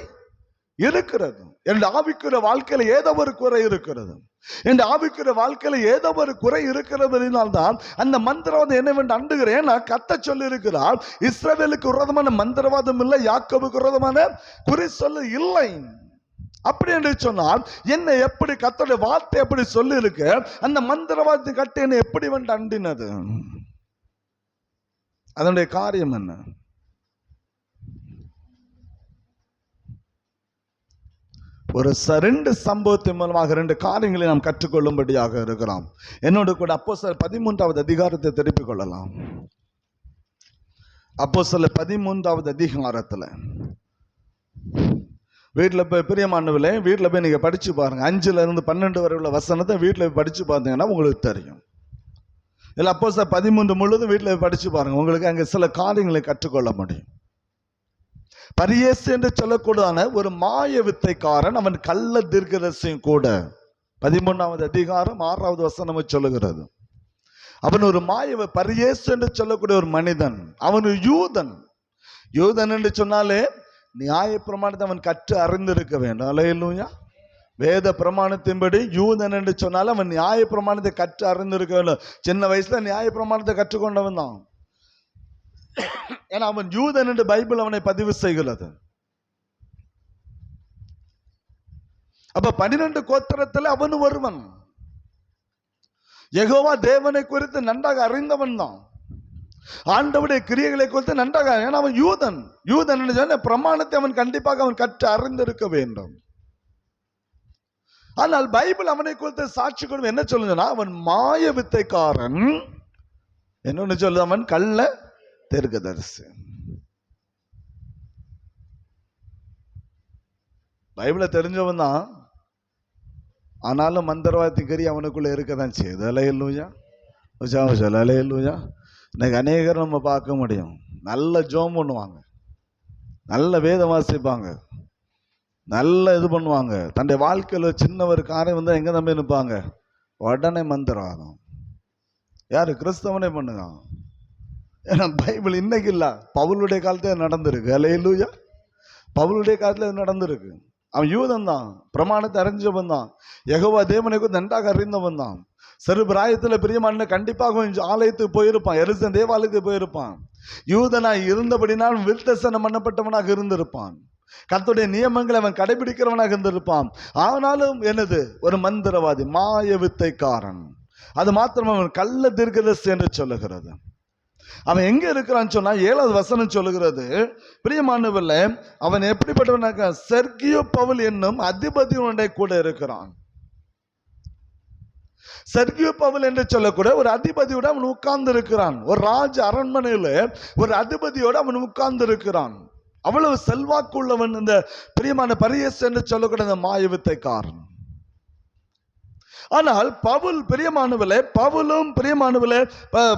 இருக்கிறது. என் ஆவிக்குரிய வாழ்க்கையில ஏதோ ஒரு குறை இருக்கிறது. என் ஆவிக்குரிய வாழ்க்கையில ஏதோ ஒரு குறை இருக்கிறதுனால்தான் அந்த மந்திரவாதம் என்னவென்று அண்டுகிறேன். நான் கத்த சொல்லி இருக்கிறார், இஸ்ரவேலுக்கு விரோதமான மந்திரவாதம் இல்லை, யாக்கோபுக்கு விரோதமான குறி சொல்ல இல்லை. அப்படி என்று சொன்னால் என்னை எப்படி கர்த்தருடைய வார்த்தை எப்படி சொல்லி இருக்கு, அந்த மந்திரவாதத்தை கட்டி என்னை எப்படி வந்து அண்டினது, அதனுடைய காரியம் என்ன? ஒரு 2 சம்பவத்தின் மூலமாக 2 காரியங்களை நாம் கற்றுக்கொள்ளும்படியாக இருக்கிறோம். என்னோடு கூட அப்போஸ்தலர் 13வது அதிகாரத்தை திருப்பிக் கொள்ளலாம். அப்போஸ்தலர் 13வது அதிகாரத்துல வீட்டில் போய் பிரியமானவர்களே, வீட்டில் போய் நீங்கள் படித்து பாருங்கள். 5ல் இருந்து 12 வரை உள்ள வசனத்தை வீட்டில் போய் படித்து பார்த்தீங்கன்னா உங்களுக்கு தெரியும். இல்லை அப்போஸ்தலர் 13 முழுதும் வீட்டில் போய் படித்து பாருங்கள், உங்களுக்கு அங்கே சில காரியங்களை கற்றுக்கொள்ள முடியும். பரியேசு என்று சொல்லக்கூடான ஒரு மாய வித்தைக்காரன், அவன் கள்ள தீர்க்கதரிசியும் கூட. 13வது அதிகாரம் 6வது வசனம் சொல்லுகிறது. அவன் ஒரு பரியேசு என்று சொல்லக்கூடிய ஒரு மனிதன். அவன் யூதன். யூதன் என்று சொன்னாலே நியாய பிரமாணத்தை அவன் கற்று அறிந்திருக்க வேண்டும். அல்லேலூயா. வேத பிரமாணத்தின்படி யூதன் என்று சொன்னாலும் அவன் நியாய பிரமாணத்தை கற்று அறிந்திருக்க வேண்டும். சின்ன வயசுல நியாய பிரமாணத்தை கற்றுக்கொண்டவன் தான். ஏன்னா அவன் யூதன் என்று பைபிள் அவனை பதிவு செய்கிறது. அப்ப 12 கோத்திரத்தில் அவனு ஒருவன். யெகோவா தேவனை குறித்து நன்றாக அறிந்தவன் தான். ஆண்டவருடைய கிரியைகளை குறித்து நன்றாக, ஏன்னா அவன் யூதன். யூதன் என்று சொன்ன பிரமாணத்தை அவன் கண்டிப்பாக அவன் கற்று அறிந்திருக்க வேண்டும். ஆனால் பைபிள் அவனை குறித்து சாட்சி கொடுக்கும். என்ன சொல்லுங்கன்னா, அவன் மாய வித்தைக்காரன். என்னன்னு சொல்லுது, அவன் கள்ள தீர்க்கதரிசி. பைபிளை தெரிஞ்சவன் தான். ஆனாலும் மந்திரவாதி கறி அவனுக்குள்ள இருக்கதான் செய்யுது. அல்லேலூயா. அல்லேலூயா. இன்னைக்கு அநேகர் நம்ம பார்க்க முடியும். நல்ல ஜோம் பண்ணுவாங்க, நல்ல வேதம் வாசிப்பாங்க, நல்ல இது பண்ணுவாங்க. தன்னுடைய வாழ்க்கையில் சின்ன ஒரு காரியம் வந்து எங்க நம்பி நிற்பாங்க, உடனே மந்திரவாதம். யாரு? கிறிஸ்தவனே பண்ணுங்க. ஏன்னா பைபிள் இன்னைக்கு இல்ல, பவுலுடைய காலத்துல நடந்திருக்கு. அல்லேலூயா. பவுலுடைய காலத்துல நடந்திருக்கு. அவன் யூதன் தான், பிரமாணத்தை அறிஞ்சவன் தான், யெகோவா தேவனுக்கு நன்றாக அறிந்தவன் தான். சிறு பிராயத்தில் பிரியமான கண்டிப்பாக ஆலயத்துக்கு போயிருப்பான், எருசலேம் தேவாலயத்துக்கு போயிருப்பான். யூதனாய் இருந்தபடினால் விருத்தசனம் பண்ணப்பட்டவனாக இருந்திருப்பான். கர்த்தருடைய நியமங்களை அவன் கடைபிடிக்கிறவனாக இருந்திருப்பான். ஆனாலும் என்னது, ஒரு மந்திரவாதி, மாய வித்தைக்காரன். அது மாத்திரம் அவன் கள்ள தீர்க்கதரிசி என்று சொல்லுகிறது. அவன் எங்க இருக்கிறான்னு சொன்னா 7வது வசனம் சொல்லுகிறது, பிரியமானவர்களே, அவன் எப்படிப்பட்டவனாக, செர்கியோ பவுல் என்னும் அதிபதியுடைய கூட இருக்கிறான். செர்கியோ பவுல் என்று சொல்லக்கூடிய ஒரு அதிபதியோட அவன் உட்கார்ந்து இருக்கிறான். ஒரு ராஜ அரண்மனையில ஒரு அதிபதியோட அவன் உட்கார்ந்து இருக்கிறான். அவ்வளவு செல்வாக்கு உள்ளவன் இந்த பிரியமான பரியேசு என்று சொல்லக்கூடிய அந்த மாய வித்தைக்காரன். ஆனால் பவுல் பிரியமானவர்களே, பவுலும் பிரியமானவர்களே,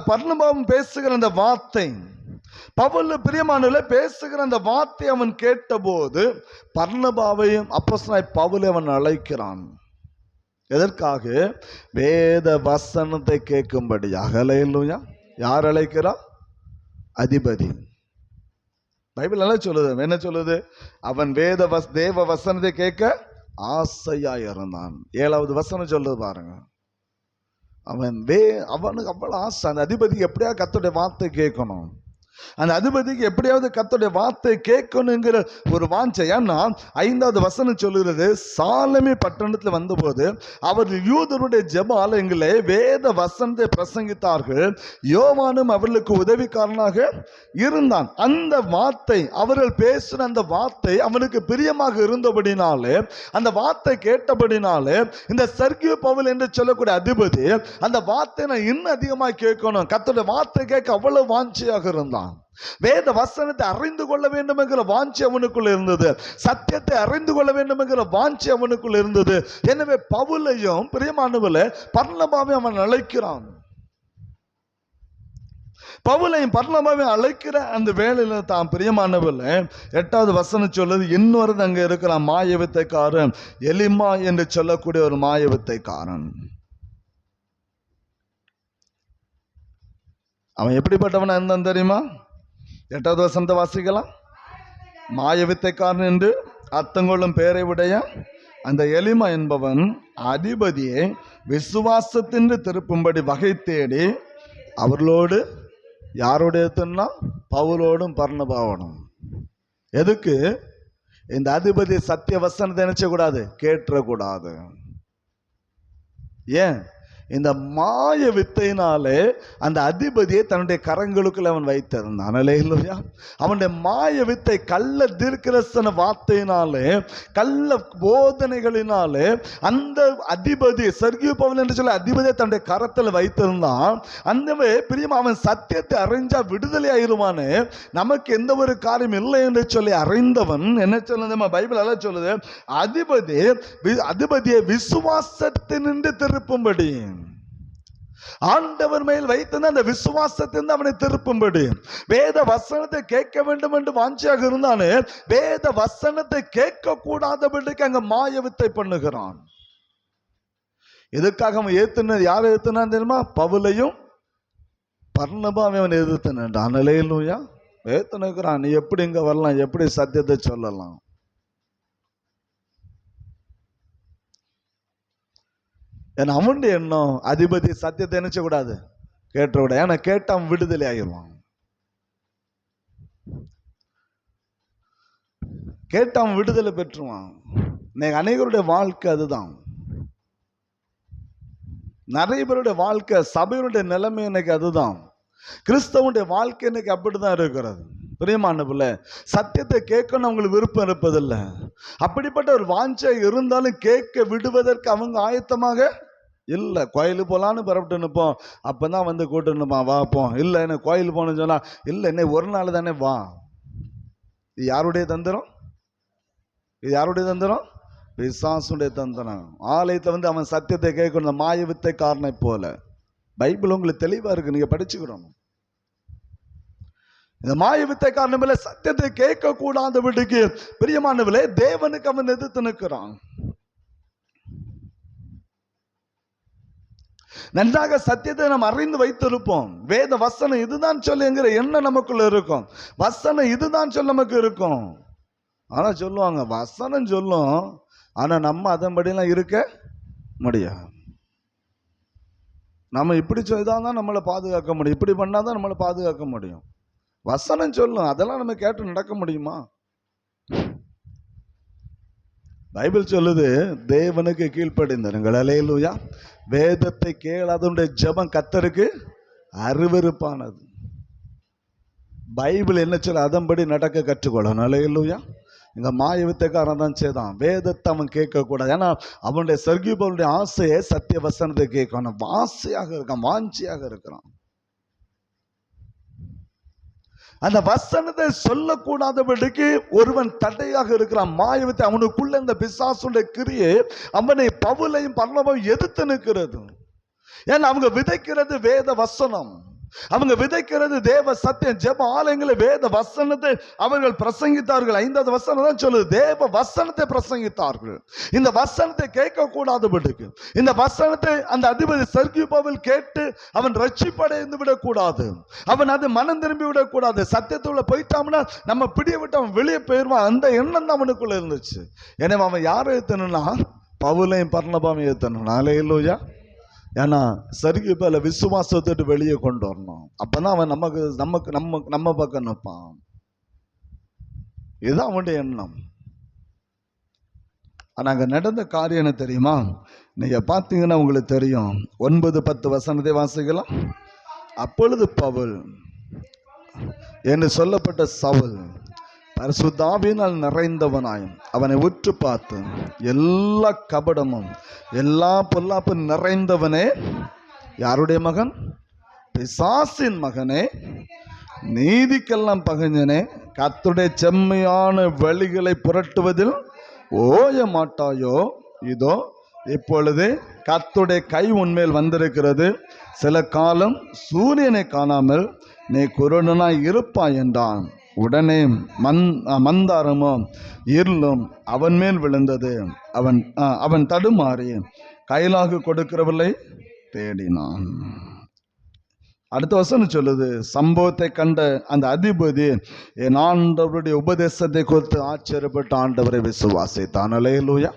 பர்னபாவும் பேசுகிற அந்த வார்த்தை, பவுல் பிரியமானவர்களே பேசுகிற அந்த வார்த்தை அவன் கேட்டபோது பர்னபாவையும் அப்போஸ்தலனாகிய பவுலை அவன் அழைக்கிறான். எதற்காக? வேத வசனத்தை கேட்கும்படியாக. அல்லேலூயா. யார் அழைக்கிறா? அதிபதி. பைபிள் எல்லாம் சொல்லுது. என்ன சொல்லுது? அவன் தேவ வசனத்தை கேட்க ஆசையா இருந்தான். 7வது வசனம் சொல்லுது பாருங்க. அவனுக்கு அவ்வளவு ஆசை. அந்த அதிபதிக்கு எப்படியா கர்த்தருடைய வார்த்தை கேட்கணும், அந்த அதிபதிக்கு எப்படியாவது கர்த்தருடைய வார்த்தை கேட்கணுங்கிற ஒரு வாஞ்சை. ஏன்னா 5வது வசனம் சொல்லுகிறது, சாலமி பட்டணத்தில் வந்தபோது அவர்கள் யூதருடைய ஜெப ஆலயங்களே வேத வசனத்தை பிரசங்கித்தார்கள். யோவானும் அவர்களுக்கு உதவிக்காரனாக இருந்தான். அந்த வார்த்தை, அவர்கள் பேசின அந்த வார்த்தை அவனுக்கு பிரியமாக இருந்தபடினாலே, அந்த வார்த்தை கேட்டபடினாலே, இந்த செர்கியோ பவுல் என்று சொல்லக்கூடிய அதிபதி அந்த வார்த்தை நான் இன்னும் அதிகமாக கேட்கணும், கர்த்தருடைய வார்த்தை கேட்க அவ்வளவு வாஞ்சையாக இருந்தான். வேத வசனத்தை அறிந்து கொள்ள வேண்டும் என்கிற வாஞ்சி அவனுக்குள்ள இருந்தது. சத்தியத்தை அறிந்து கொள்ள வேண்டும் என்கிற வாஞ்சி அவனுக்குள்ள இருந்தது. எனவே பவுலையும் பிரியமானவர்களே பர்னபாவையும் அவன் அழைக்கிறான். பவுலையும் பர்னபாவையும் அழைக்கிற அந்த வேளையில தான் பிரியமானவர்களே 8வது வசனம் சொல்லுது, இன்னொரு அங்க இருக்கிறான் மாய வித்தைக்காரன், எலிமா என்று சொல்லக்கூடிய ஒரு மாய வித்தைக்காரன். அவன் எப்படிப்பட்டவனா இருந்தான் தெரியுமா? 8வது வசனத்தை வாசிக்கலாம். மாய வித்தைக்காரன் என்று அர்த்தங்கொள்ளும் பெயரை உடைய அந்த எலிமா என்பவன் அதிபதியை விசுவாசத்தின் திருப்பும்படி வகை தேடி அவர்களோடு, யாருடைய சொன்னா பவுலோடும் பர்னபாவோடும். எதுக்கு? இந்த அதிபதி சத்திய வசனத்தை நினைச்சக்கூடாது, கேட்டக்கூடாது. ஏன்? இந்த மாய வித்தையினாலே அந்த அதிபதியை தன்னுடைய கரங்களுக்குள்ள அவன் வைத்திருந்தான். அல்லேலூயா. அவனுடைய மாய வித்தை, கள்ள தீர்க்கதரிசன வார்த்தையினாலே, கள்ள போதனைகளினாலே அந்த அதிபதி செர்கியோ பவுல் என்று சொல்ல அதிபதியை தன்னுடைய கரத்தில் வைத்திருந்தான். அந்த பிரியமா அவன் சத்தியத்தை அறிஞ்சா விடுதலை ஆயிருவானே, நமக்கு எந்த ஒரு காரியம் இல்லை என்று சொல்லி அறிந்தவன் என்ன சொல்லுது? பைபிள் எல்லாம் சொல்லுது, அதிபதியை விசுவாசத்தினின்று திருப்பும்படி. ஆண்டவர் மேல் வைத்திருந்த அந்த விசுவாசத்திலிருந்து அவனை திருப்பும்படி வேத வசனத்தை கேட்க வேண்டும் என்று வாஞ்சியாக இருந்தானே, வேத வசனத்தை கேட்க கூடாதபடிக்கு அங்க மாயவித்தை பண்ணுகிறான். எதுக்காக அவன் ஏத்துனது? யாரை ஏத்துனான் தெரியுமா? பவுலையும் பர்னபாவையும் அவன் எதிர்த்துனான். அல்லேலூயா. ஏத்துனுக்கிறான். நீ எப்படி இங்க வரலாம்? எப்படி சத்தியத்தை சொல்லலாம்? ஏன்னா அவனுடைய எண்ணம் அதிபதி சத்தியத்தை நினைச்ச கூடாது, கேட்ட கூடாது. ஏன்னா கேட்டான் விடுதலை ஆகிடுவான். கேட்டான் விடுதலை பெற்றுவான். இன்னைக்கு அநேகருடைய வாழ்க்கை அதுதான். நிறைய பேருடைய வாழ்க்கை, சபையினுடைய நிலைமை இன்னைக்கு அதுதான். கிறிஸ்தவனுடைய வாழ்க்கை இன்னைக்கு அப்படிதான் இருக்கிறது. பிரியமான பிள்ளை, சத்தியத்தை கேட்கணும் அவங்களுக்கு விருப்பம் இருப்பதில்லை. அப்படிப்பட்ட ஒரு வாஞ்சை இருந்தாலும் கேட்க விடுவதற்கு அவங்க ஆயத்தமாக இல்லை. கோயிலுக்கு போகலான்னு புறப்பட்டு நிற்போம். அப்பதான் வந்து கூட்டு நிற்பான், வாப்போம். இல்லை என்ன கோயிலுக்கு போகணும்னு சொன்னா, இல்லை என்ன ஒரு நாள் தானே வா. இது யாருடைய தந்திரம்? இது யாருடைய தந்திரம்? பிசாசுடைய தந்திரம். ஆலயத்தை வந்து அவன் சத்தியத்தை கேட்கணும், மாய வித்தை காரணை போல. பைபிள் உங்களுக்கு தெளிவா இருக்கு, நீங்க படிச்சுக்கணும். இந்த மாய வித்தை காரணம் போல சத்தியத்தை கேட்க கூடாதபடிக்கு பிரியமானவர்களே தேவனுக்கு அவன் எதிர்த்து நிற்கிறான். நன்றாக சத்தியத்தை நாம் அறிந்து வைத்திருப்போம். வேத வசனம் இதுதான் சொல்லுங்கிற எண்ணம் நமக்குள்ள இருக்கும். வசனம் இதுதான் சொல்ல நமக்கு இருக்கும். ஆனா சொல்லுவாங்க வசனம் சொல்லும், ஆனா நம்ம அதன்படிலாம் இருக்க முடியாது. நம்ம இப்படி செய்தாதான் நம்மளை பாதுகாக்க முடியும், இப்படி பண்ணாதான் நம்மளை பாதுகாக்க முடியும். வசனம் சொல்லும், அதெல்லாம் நம்ம கேட்டு நடக்க முடியுமா? பைபிள் சொல்லுது தேவனுக்கு கீழ்ப்படிந்திருங்கள். அல்லேலூயா. வேதத்தை கேளாதவனுடைய ஜெபம் கர்த்தருக்கு அருவருப்பானது. பைபிள் என்ன சொல்ல அதன்படி நடக்க கற்றுக்கொள்ளணும். அல்லேலூயா. இந்த மாய வித்தைக்காரன் தான் செய்தான். வேதத்தை அவன் கேட்க கூடாது. ஏன்னா அவனுடைய சர்கிபவனுடைய ஆசையை சத்திய வசனத்தை கேட்கணும். வாசையாக இருக்கான், வாஞ்சியாக இருக்கிறான். அந்த வசனத்தை சொல்லக்கூடாதபடிக்கு ஒருவன் தடையாக இருக்கிறான். மாயவித்தை அவனுக்குள்ள இந்த பிசாசுடைய கிரியை அவனை பவுலையும் பர்னபாவையும் எதிர்த்து நிற்கிறது. ஏன்னா அவங்க விதைக்கிறது வேத வசனம், அவங்க விதைக்கிறது தேவ சத்தியம். ஜெப ஆலயங்களில் வேத வசனத்தை அவர்கள் பிரசங்கித்தார்கள். 5வது வசனம் தான் சொல்லுது, தேவ வசனத்தை பிரசங்கித்தார்கள். இந்த வசனத்தை கேட்க கூடாதபடிக்கு, இந்த வசனத்தை அந்த அதிபதி சர்கிபவுல் கேட்டு அவன் ரட்சிப்படைந்து விடக்கூடாது, அவன் அது மனம் திரும்பி விடக்கூடாது. சத்தியத்துக்குள்ள போயிட்டான்னா நம்ம பிடிய விட்டு அவன் வெளியே போயிடுவான். அந்த எண்ணம் தான் அவனுக்குள்ள இருந்துச்சு. எனவே அவன் யாரை ஏத்தணும்னா பவுலையும் பர்னபாவையும் ஏத்தணும். அல்லேலூயா. ஏன்னா சர்கிபவுல விசுவாசத்தை வெளியே கொண்டு வரணும். அப்பதான் அவன் நம்ம பக்கம் நிற்பான். இதுதான் அவனுடைய எண்ணம். ஆனா அங்க நடந்த காரியம் என்ன தெரியுமா? நீங்க பாத்தீங்கன்னா உங்களுக்கு தெரியும். 9-10 வசனத்தை வாசிக்கலாம். அப்பொழுது பவுல் என்று சொல்லப்பட்ட சவுல் பரிசுத்த ஆவியினால் நிறைந்தவனாயும் அவனை உற்று பார்த்து, எல்லா கபடமும் எல்லா பொல்லாப்பும் நிறைந்தவனே, யாருடைய மகன்? பிசாசின் மகனே, நீதிக்கெல்லாம் பகைஞனே, கர்த்தருடைய செம்மையான வழிகளை புரட்டுவதில் ஓய மாட்டாயோ? இதோ இப்பொழுது கர்த்தருடைய கை உன்மேல் வந்திருக்கிறது. சில காலம் சூரியனை காணாமல் நீ குருடனாய் இருப்பாய் என்றான். உடனே மந்தாரமும் இருளும் அவன் மேல் விழுந்தது. அவன் தடுமாறி கையிலாக கொடுக்கிறவளை தேடினான். அடுத்த வசனம் சொல்லுது, சம்பவத்தை கண்ட அந்த அதிபதி என் ஆண்டவருடைய உபதேசத்தை குறித்து ஆச்சரியப்பட்டு ஆண்டவரை விசுவாசித்தான். அல்லேலூயா.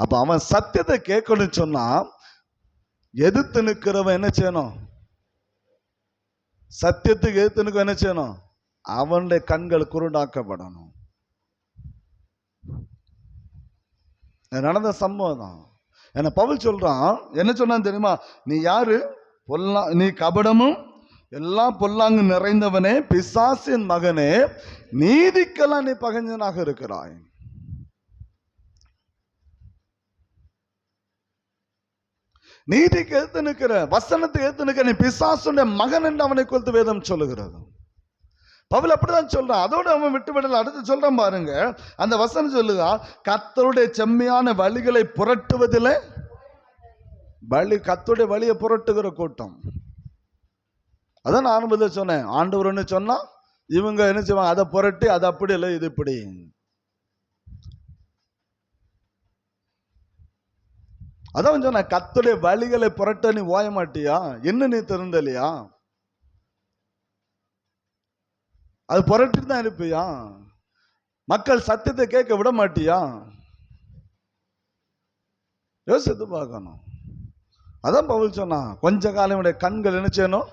அப்ப அவன் சத்தியத்தை கேட்கணும்னு சொன்னா எதிர்த்து நிற்கிறவன் என்ன செய்யணும்? சத்தியத்துக்கு எதிர்த்து நிற்க என்ன செய்யணும்? அவனுடைய கண்கள் குருடாக்கப்படணும். நடந்த சம்பவம் தான். என்ன பவுல் சொல்றான், என்ன சொன்னான் தெரியுமா? நீ யாரு? நீ கபடமும் எல்லா பொல்லாங்கு நிறைந்தவனே, பிசாசின் மகனே, நீதிக்கெல்லாம் நீ பகைஞனாக இருக்கிறாய். நீதிக்கு எடுத்து நிற்கிற, வசனத்துக்கு எடுத்து நிற்கிற நீ பிசாசுடைய மகன் என்று அவனை குறித்து வேதம் சொல்லுகிறது. பவுல் அப்படிதான் சொல்றான். அதோடு அவன் விட்டு விடல. அடுத்து சொல்றான் பாருங்க, அந்த வசனம் சொல்லுதா, கர்த்தருடைய செம்மையான வழிகளை புரட்டுவதில் பலி, கர்த்தருடைய வழியை புரட்டுகிற கூட்டம். அதான் நான் ஆரம்பத்தில் சொன்னேன், ஆண்டவர்னு சொன்னா இவங்க என்ன செய்வாங்க, அதை புரட்டி அது அப்படி இல்லை இது இப்படி. அதான் சொன்ன, கர்த்தருடைய வழிகளை புரட்ட நீ ஓய மாட்டியா? என்ன நீ திருந்தலையா? அது புரட்டிட்டு தான் இருப்பியா? மக்கள் சத்தியத்தை கேட்க விட மாட்டியா? யோசித்து பார்க்கணும். அதான் பவுல் சொன்னான், கொஞ்ச காலம் கண்கள் என்ன செய்யணும்,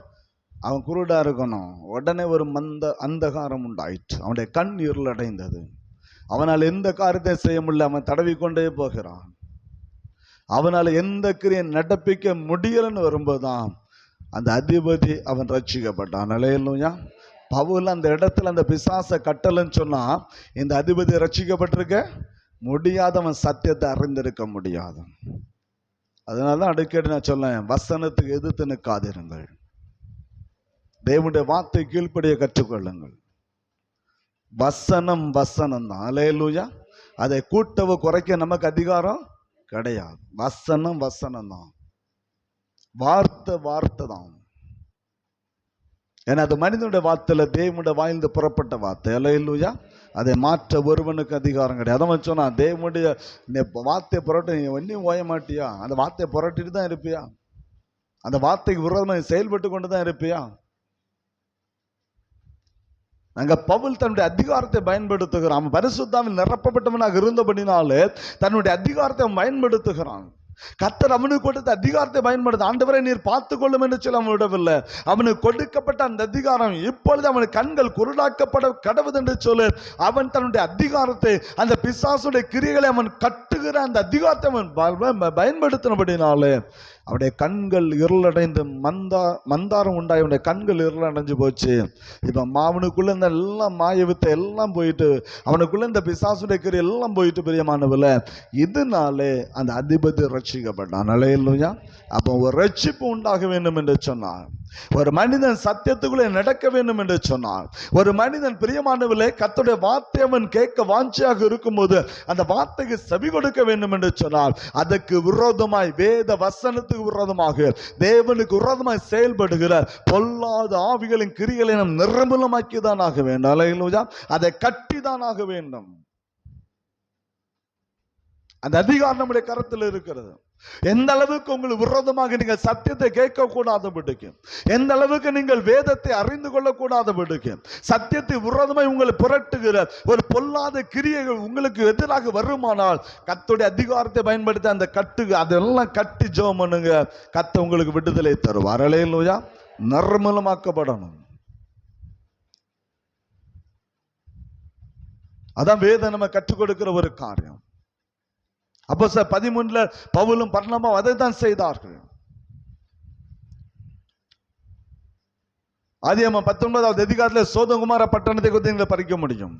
அவன் குருடா இருக்கணும். உடனே ஒரு அந்தகாரம் உண்டாயிற்று, அவனுடைய கண் இருள் அடைந்தது. அவனால் எந்த காரியத்தையும் செய்ய முடியல, அவன் தடவி கொண்டே போகிறான். அவனால் எந்த கிரியை நடப்பிக்க முடியலன்னு வரும்போதுதான் அந்த அதிபதி அவன் ரட்சிக்கப்பட்டான். அல்லேலூயா. பவுல் அந்த இடத்துல அந்த பிசாசை கட்டலன்னு சொன்னா இந்த அதிபதி ரட்சிக்கப்பட்டிருக்க முடியாத, அவன் சத்தியத்தை அறிந்திருக்க முடியாது. அதனாலதான் அடிக்கடி நான் சொல்லேன், வசனத்துக்கு எதிர்த்து நிற்காதிருங்கள், தேவனுடைய வார்த்தை கீழ்ப்படிய கற்றுக்கொள்ளுங்கள். வசனம் வசனம் தான். அல்லேலூயா. அதை கூட்டவோ குறைக்க நமக்கு அதிகாரம் கிடையாது. வசனம் வசனம் தான், வார்த்தை வார்த்தை தான். ஏன்னா அது மனிதனுடைய வார்த்தையில தேவனுடைய வாய்ந்து புறப்பட்ட வார்த்தை. அல்லேலூயா. அதை மாற்ற ஒருவனுக்கு அதிகாரம் கிடையாது. அதான் சொன்னா, தேவனுடைய வார்த்தையை புரட்ட நீ ஒன்னும் ஓய மாட்டியா? அந்த வார்த்தையை புரட்டிட்டு தான் இருப்பியா? அந்த வார்த்தைக்கு விரோதமாக செயல்பட்டு கொண்டு தான் இருப்பியா? நாங்க பவுல் தன்னுடைய அதிகாரத்தை பயன்படுத்துகிறான். அவன் பரிசுத்தாவில் நிரப்பப்பட்டவனாக இருந்தபடினாலே தன்னுடைய அதிகாரத்தை பயன்படுத்துகிறான். கர்த்தர் அவனுக்கு கொடுத்த அதிகாரத்தை பயன்படுத்த, ஆண்டவரை நீர் பார்த்து கொள்ளும் என்று சொல்ல அவன் விடவில்லை. அவனுக்கு கொடுக்கப்பட்ட அந்த அதிகாரம் இப்பொழுது அவனுக்கு கண்கள் குருடாக்கப்பட கடவுது என்று சொல்லு. அவன் தன்னுடைய அதிகாரத்தை, அந்த பிசாசுடைய கிரியைகளை அவன் கட்டுகிற அந்த அதிகாரத்தை அவன் பயன்படுத்தினபடினாலே அவனுடைய கண்கள் இருளடைந்து மந்தாரம் உண்டாய், அவனுடைய கண்கள் இருளடைஞ்சு போச்சு. இப்ப அவனுக்குள்ள இந்த எல்லாம் மாயவித்தை எல்லாம் போயிட்டு, அவனுக்குள்ள இந்த பிசாசுடைய கிரியை எல்லாம் போயிட்டு, பிரியமானவர்களே, இதனாலே அந்த அதிபதி ரட்சிக்கப்பட்டான். அல்லேலூயா. அப்போ ஒரு ரட்சிப்பு உண்டாக வேண்டும் என்று சொன்னார். ஒரு மனிதன் சத்தியத்துக்குள்ளே நடக்க வேண்டும் என்று சொன்னார். ஒரு மனிதன், பிரியமானவர்களே, கர்த்தருடைய வார்த்தை அவன் கேட்க வாஞ்சியாக இருக்கும்போது அந்த வார்த்தைக்கு செவி கொடுக்க வேண்டும் என்று சொன்னார். அதற்கு விரோதமாய், வேத வசனத்துக்கு விரோதமாக, தேவனுக்கு விரோதமாய் செயல்படுகிற பொல்லாத ஆவிகளின் கிரிகளை நாம் நிர்மூலமாக்கி தான் ஆக வேண்டும். அல்லேலூயா. அதை கட்டி தான் ஆக வேண்டும். அந்த அதிகாரம் நம்முடைய கரத்தில் இருக்கிறது. எந்த அளவுக்கு உங்களுக்கு விரோதமாக நீங்கள் சத்தியத்தை கேட்க கூடாதபடிக்கு, எந்த அளவுக்கு நீங்கள் வேதத்தை அறிந்து கொள்ள கூடாதபடிக்கு, சத்தியத்தை விரோதமாய் உங்களை புரட்டுகிற ஒரு பொல்லாத கிரியைகள் உங்களுக்கு எதிராக வருமானால், கர்த்தருடைய அதிகாரத்தை பயன்படுத்தி அந்த அதெல்லாம் கட்டி ஜெபம் பண்ணுங்க. கர்த்தர் உங்களுக்கு விடுதலை தருவார். அல்லேலூயா. நிர்மூலமாக்கப்படணும். அதான் வேதம் நம்ம கற்றுக் கொடுக்கிற ஒரு காரியம். அப்போஸ்தலர் 13 பவுலும் பர்னபாவும் அதை தான் செய்தார்கள். ஆதியாகமம் 19வது அதிகாரத்தில் சோதோம் குமார பட்டணத்தை குறித்து படிக்க முடியும்.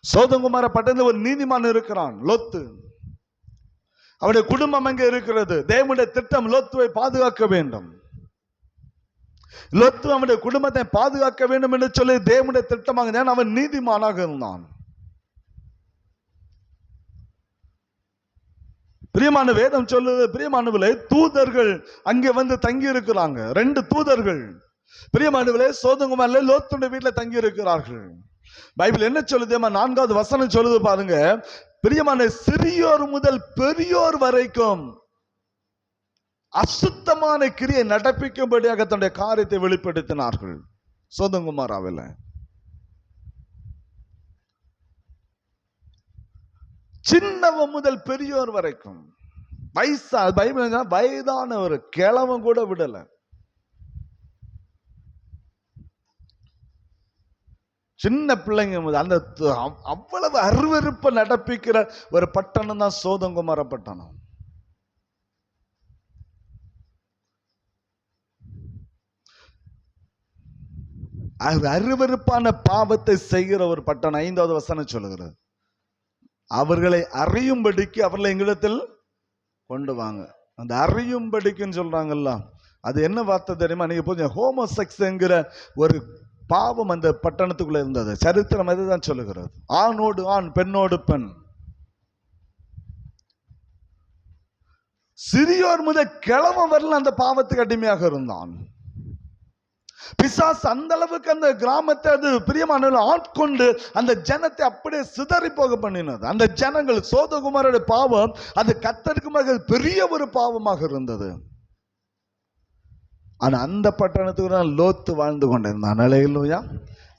சோதோம் குமார பட்டணத்தில் ஒரு நீதிமான் இருக்கிறான், லோத்து. அவருடைய குடும்பம் அங்கே இருக்கிறது. தேவனுடைய திட்டம் லோத்துவை பாதுகாக்க வேண்டும். லோத்து அவனுடைய குடும்பத்தை பாதுகாக்க வேண்டும் என்று சொல்லி தேவனுடைய திட்டமாக அவன் நீதிமானாக இருந்தான். பிரியமான வேதம் சொல்லுது, பிரியமானவர்களே, தூதர்கள் அங்கே வந்து தங்கி இருக்கிறாங்க. 2 தூதர்கள் பிரியமானவர்களே சோதோம் குமாரா லோத்துடைய வீட்டுல தங்கி இருக்கிறார்கள். பைபிள் என்ன சொல்லுது? 4வது வசனம் சொல்லுது பாருங்க. பிரியமான, சிறியோர் முதல் பெரியோர் வரைக்கும் அசுத்தமான கிரியை நடப்பிக்கும்படியாக தன்னுடைய காரியத்தை வெளிப்படுத்தினார்கள் சோதோம் குமாராவில். சின்னவன் முதல் பெரியோர் வரைக்கும், வயதானவர் கிழவன் கூட விடல. சின்ன பிள்ளைங்க அந்த அவ்வளவு அருவருப்ப நடப்பிக்கிற ஒரு பட்டணம் தான் சோதோம் குமார பட்டணம். அருவருப்பான பாவத்தை செய்கிற ஒரு பட்டணம். 5வது வசனம் சொல்லுகிறது, அவர்களை அறியும்படிக்கு அவர்களை எங்களிடத்தில் கொண்டு வாங்க. அந்த அறியும்படிக்குன்னு சொல்றாங்கல்ல, அது என்ன வார்த்தை தெரியுமா? நீங்க போய் ஹோமோசெக்ஸ் என்கிற ஒரு பாவம் அந்த பட்டணத்துக்குள்ள இருந்தது. சரித்திரம் அதுதான் சொல்லுகிறது. ஆணோடு ஆண், பெண்ணோடு பெண். சிறியோர் முதல் கிழவன் வரல அந்த பாவத்துக்கு அடிமையாக இருந்தான். பிசாசு அந்த அளவுக்கு அந்த கிராமத்தை அது பிரியமான ஆட்கொண்டு அந்த ஜனத்தை அப்படியே சிதறி போக பண்ணினது. அந்த ஜனங்கள் சோதகுமாரோட பாவம் அது கர்த்தருக்கு பெரிய ஒரு பாவமாக இருந்தது. ஆனா அந்த பட்டணத்துக்கு தான் லோத்து வாழ்ந்து கொண்டிருந்தான். அல்லேலூயா.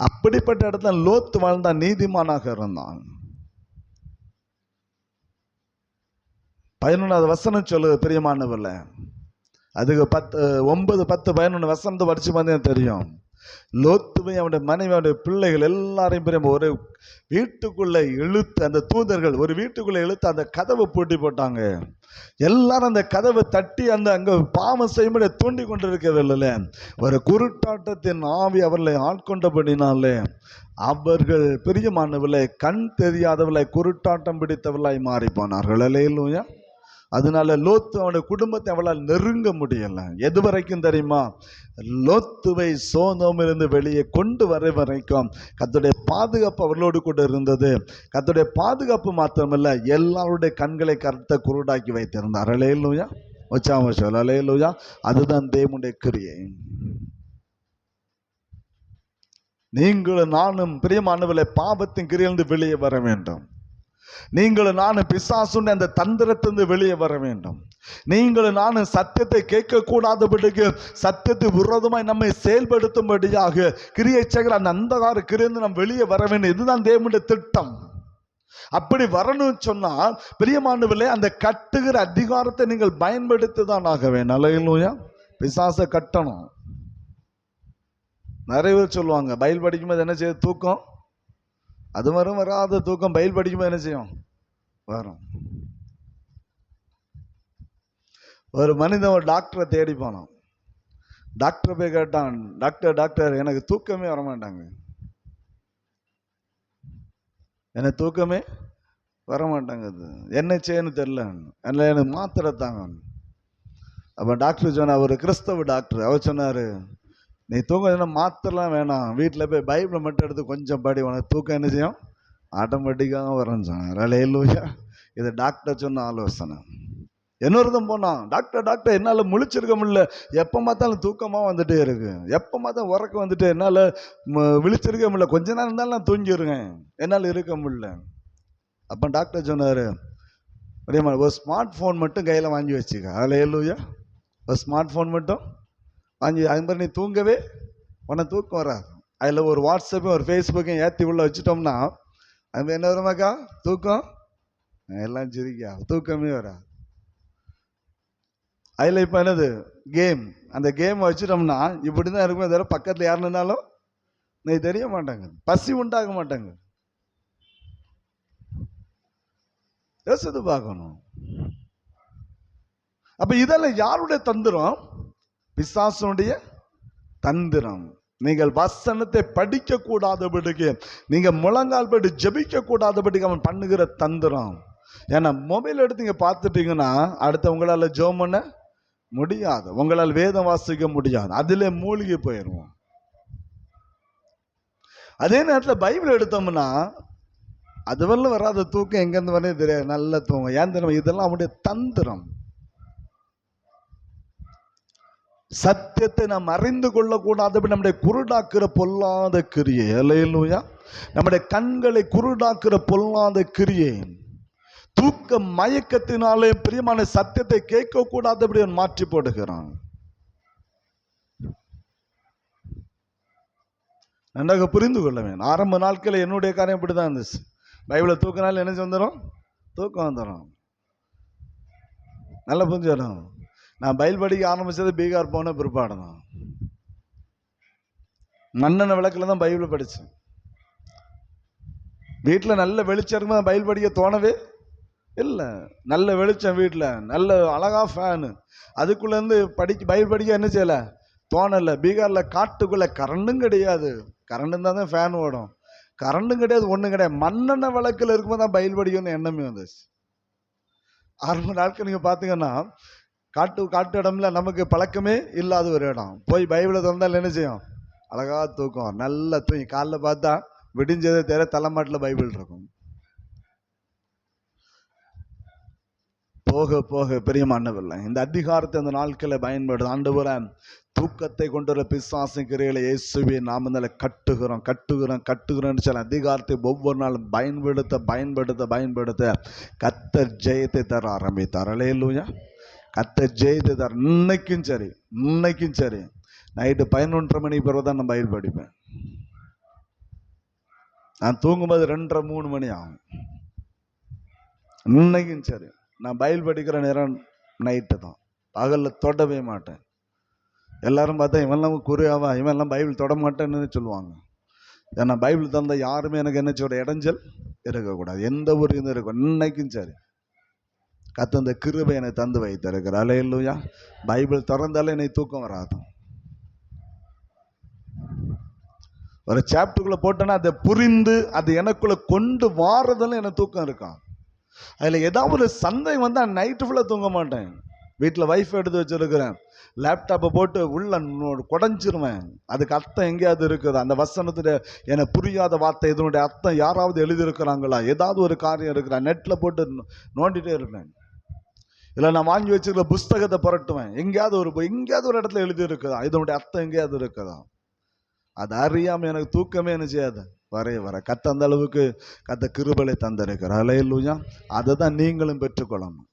அப்படிப்பட்ட இடத்துல லோத்து வாழ்ந்தான், நீதிமானாக இருந்தான். 11வது வசனம் சொல்லுது பிரியமானவர்களே. அதுக்கு 9, 10, 11 வசனத்தை படிச்சு பார்த்தா தெரியும். லோத்துவை அவனுடைய மனைவி அவனுடைய பிள்ளைகள் எல்லாரையும் பிரியும் ஒரு வீட்டுக்குள்ள இழுத்து, அந்த தூதர்கள் ஒரு வீட்டுக்குள்ள இழுத்து அந்த கதவை பூட்டி போட்டாங்க. எல்லாரும் அந்த கதவை தட்டி அந்த அங்க பாவம் செய்யும்படி தூண்டி கொண்டிருக்கவில்லை. ஒரு குருட்டாட்டத்தின் ஆவி அவர்களை ஆட்கொண்டபடினாலே அவர்கள் பிரியமானவர்களை கண் தெரியாதவர்களை குருட்டாட்டம் பிடித்தவர்களாய் மாறி போனார்கள். அல்லேலூயா. அதனால லோத்து அவனுடைய குடும்பத்தை அவளால் நெருங்க முடியல. எது வரைக்கும் தெரியுமா? லோத்துவை சோதோமிலிருந்து வெளியே கொண்டு வர வரைக்கும் கர்த்தருடைய பாதுகாப்பு அவர்களோடு கூட இருந்தது. கர்த்தருடைய பாதுகாப்பு மாத்திரமல்ல, எல்லாருடைய கண்களை கர்த்தர் குருடாக்கி வைத்திருந்தார். அல்லேலூயா. உச்சாம சொல் அல்லேலூயா. அதுதான் தேவனுடைய கிரியை. நீங்களும் நானும் பிரியமானவர்களே பாவத்தின் கிரியிலிருந்து வெளியே வர வேண்டும். நீங்களும் நானும் பிசாசுடைய அந்த தந்திரத்திலிருந்து வெளியே வர வேண்டும். நீங்களும் நானும் சத்தியத்தை கேட்க கூடாதபடிக்கு சத்தியத்தை விரோதமாய் நம்மை செயல்படுத்தும்படியாக கிரியை செய்கிற அந்த அந்தகார கிரியிலிருந்து நாம் வெளியே வர வேண்டும். இதுதான் தேவனுடைய திட்டம். அப்படி வரணும்னு சொன்னா பிரியமானவர்களே அந்த கட்டுகிற அதிகாரத்தை நீங்கள் பயன்படுத்தி தான் ஆக வேண்டும். அல்லேலூயா. பிசாசை கட்டணும். நிறைய பேர் சொல்லுவாங்க பைபிள் படிக்கும்போது என்ன செய்ய தூக்கம் அது வரும், வராத தூக்கம் பைபிள் படிக்கும்போது என்ன செய்யும் வரும். ஒரு மனிதன் ஒரு டாக்டரை தேடி போனான். டாக்டர் போய் கேட்டான், டாக்டர் எனக்கு தூக்கமே வரமாட்டாங்க, எனக்கு தூக்கமே வரமாட்டாங்குது, என்ன செய்யன்னு தெரியல, எனக்கு மாத்திரை தாங்க. அப்போ டாக்டர் சொன்னார், ஒரு கிறிஸ்தவ டாக்டர், அவர் சொன்னார், நீ தூக்கம் மாத்திரலாம் வேணாம், வீட்டில் போய் பைபிளை மட்டும் எடுத்து கொஞ்சம் படி, உனக்கு தூக்கம் என்ன செய்யும் ஆட்டோமேட்டிக்காக வரும்னு சொன்னார். அல்லேலூயா. இது டாக்டர் சொன்ன ஆலோசனை. இன்னொருத்தன் போனான், டாக்டர் என்னால் முழிச்சிருக்க முடியல, எப்போ பார்த்தாலும் தூக்கமாக வந்துட்டே இருக்கு, எப்போ பார்த்தாலும் உறக்கம் வந்துட்டு என்னால் விழிச்சிருக்க முடியல, கொஞ்ச நேரம் இருந்தாலும் நான் தூங்கிடுவேன், என்னால் இருக்க முடியல. அப்போ டாக்டர் சொன்னார், ஒரு ஸ்மார்ட் ஃபோன் மட்டும் கையில் வாங்கி வச்சுக்க. அல்லேலூயா. ஒரு ஸ்மார்ட் ஃபோன் மட்டும் வாங்கி, அது மாதிரி நீ தூங்கவே உனக்கு தூக்கம் வராது. அதில் ஒரு வாட்ஸ்அப்பையும் ஒரு ஃபேஸ்புக்கையும் ஏற்றி உள்ள வச்சுட்டோம்னா அது என்ன வருமாக்கா தூக்கம் எல்லாம் சிரிக்கா, தூக்கமே வராது. அதில் இப்போ என்னது கேம், அந்த கேமை வச்சுட்டோம்னா இப்படி தான் இருக்குமே தவிர பக்கத்தில் யார் நின்னாலும் நீ தெரிய மாட்டாங்க, பசி உண்டாக மாட்டாங்க. யோசித்து பார்க்கணும். அப்ப இதெல்லாம் யாருடைய தந்திரம்? பிசாசுடைய தந்திரம். நீங்கள் வசனத்தை படிக்க கூடாதபடிக்கு, நீங்க முழங்கால் படி ஜெபிக்க கூடாதபடிக்கு அவன் பண்ணுகிற தந்திரம். ஏன்னா மொபைல் எடுத்து நீங்க பார்த்துட்டீங்கன்னா அடுத்த உங்களால் ஜெபம் பண்ண முடியாது, உங்களால் வேதம் வாசிக்க முடியாது, அதிலே மூழ்கி போயிடுவோம். அதே நேரத்தில் பைபிள் எடுத்தோம்னா அதுவரை வராத தூக்கம் எங்கேருந்து வரே தெரியாது, நல்ல தூக்கம். ஏன் தெரியும்? இதெல்லாம் அவனுடைய தந்திரம். சத்தியத்தை நாம் அறிந்து கொள்ளக்கூடாதபடி நம்முடைய குருடாக்குற பொல்லாத கிரியை. அல்லேலூயா. நம்முடைய கண்களை குருடாக்குற பொல்லாத கிரியை. தூக்க மயக்கத்தினாலே பிரியமான சத்தியத்தை கேட்க கூடாதபடி மாற்றி போடுகிறான். நன்றாக புரிந்து கொள்ள வேண்டும். ஆரம்ப நாட்களில் என்னுடைய காரியம் இப்படிதான் இருந்துச்சு. பைபிளை தூக்கினாலும் என்ன வந்துடும், தூக்கம் வந்துடும். நல்லா புரிஞ்சுக்கணும். நான் பைபிள் படிக்க ஆரம்பிச்சது பீகார் போன பிற்பாடு தான். மண்ணெண்ண விளக்குல தான் பைபிள் படித்தேன். வீட்டில் நல்ல வெளிச்சம் இருக்கும்போது பைபிள் படிக்க தோணவே இல்லை. நல்ல வெளிச்சம் வீட்டில், நல்ல அழகா ஃபேனு, அதுக்குள்ளேருந்து பைபிள் படிக்க என்ன செய்யலை தோணலை. பீகாரில் காட்டுக்குள்ளே கரண்டும் கிடையாது, கரண்ட் இருந்தால் தான் ஃபேன் ஓடும், கரண்டும் கிடையாது, ஒன்றும் கிடையாது. மண்ணெண்ண விளக்கில் இருக்கும்போது தான் பைபிள் படிக்கணும்னு எண்ணமே வந்துச்சு. ஆரம்ப நாட்கள் நீங்கள் பார்த்தீங்கன்னா காட்டு இடம்ல நமக்கு பழக்கமே இல்லாத ஒரு இடம் போய் பைபிளை திறந்தால் என்ன செய்யும், அழகா தூக்கம், நல்லா தூங்கி காலைல பார்த்தா விடிஞ்சதே தெரிய தலைமாட்டில் பைபிள் இருக்கும். போக போக பிரியமானவில்லை. இந்த அதிகாரத்தை அந்த நாட்களை பயன்படுது. ஆண்டவரே, தூக்கத்தை கொண்டு வர பிசாசின் கிரியைகளை இயேசுவின் நாமத்தினால கட்டுகிறோன்னு சில அதிகாரத்தை ஒவ்வொரு நாளும் பயன்படுத்த கர்த்தர் ஜெயத்தை தர ஆரம்பித்தார். அல்லேலூயா. கர்த்தர் ஜெயத்தை தர. இன்னைக்கும் சரி நைட்டு 11:30 மணி பிறகு தான் நான் பைபிள் படிப்பேன். நான் தூங்கும்போது 2:30-3 மணி ஆகும். இன்னைக்கும் சரி நான் பைபிள் படிக்கிற நேரம் நைட்டு தான், பகலில் தொடவே மாட்டேன். எல்லாரும் பார்த்தா இவெல்லாம் குறியாவா, இவெல்லாம் பைபிள் தொட மாட்டேன்னு சொல்லுவாங்க. ஏன்னா பைபிள் தந்த யாருமே எனக்கு என்ன சொல்ற இடைஞ்சல் இருக்கக்கூடாது, எந்த ஒரு இது இருக்கும். இன்னைக்கும் சரி கர்த்தர் அந்த கிருபை என்னை தந்து வைத்திருக்கிறார். அல்லேலூயா. பைபிள் திறந்தாலே என்னை தூக்கம் வராது. ஒரு சாப்டருக்குள்ள போட்டேன்னா அதை புரிந்து அது எனக்குள்ள கொண்டு வாரதால எனக்கு தூக்கம் இருக்கான். அதில் ஏதாவது ஒரு சந்தேகம் வந்தால் நைட்டு ஃபுல்லாக தூங்க மாட்டேன். வீட்டில் வைஃப் எடுத்து வச்சிருக்கிறேன், லேப்டாப்பை போட்டு உள்ள குடஞ்சிருவேன். அதுக்கு அர்த்தம் எங்கேயாவது இருக்குது, அந்த வசனத்துல எனக்கு புரியாத வார்த்தை இதனுடைய அர்த்தம் யாராவது எழுதியிருக்கிறாங்களா, ஏதாவது ஒரு காரியம் இருக்கிறா, நெட்டில் போட்டு நோண்டிகிட்டே இருப்பேன். இல்லை நான் வாங்கி வச்சுருக்க புஸ்தகத்தை புரட்டுவேன், எங்கேயாவது ஒரு இடத்துல எழுதி இருக்குதா, இதனுடைய அர்த்தம் எங்கேயாவது இருக்குதா. அது அறியாமல் எனக்கு தூக்கமே என்ன செய்யாது வர கத்த அந்த அளவுக்கு கத்த கிருபையை தந்திருக்கிறார். அல்லேலூயா. அதை தான் நீங்களும் பெற்றுக்கொள்ளணும்.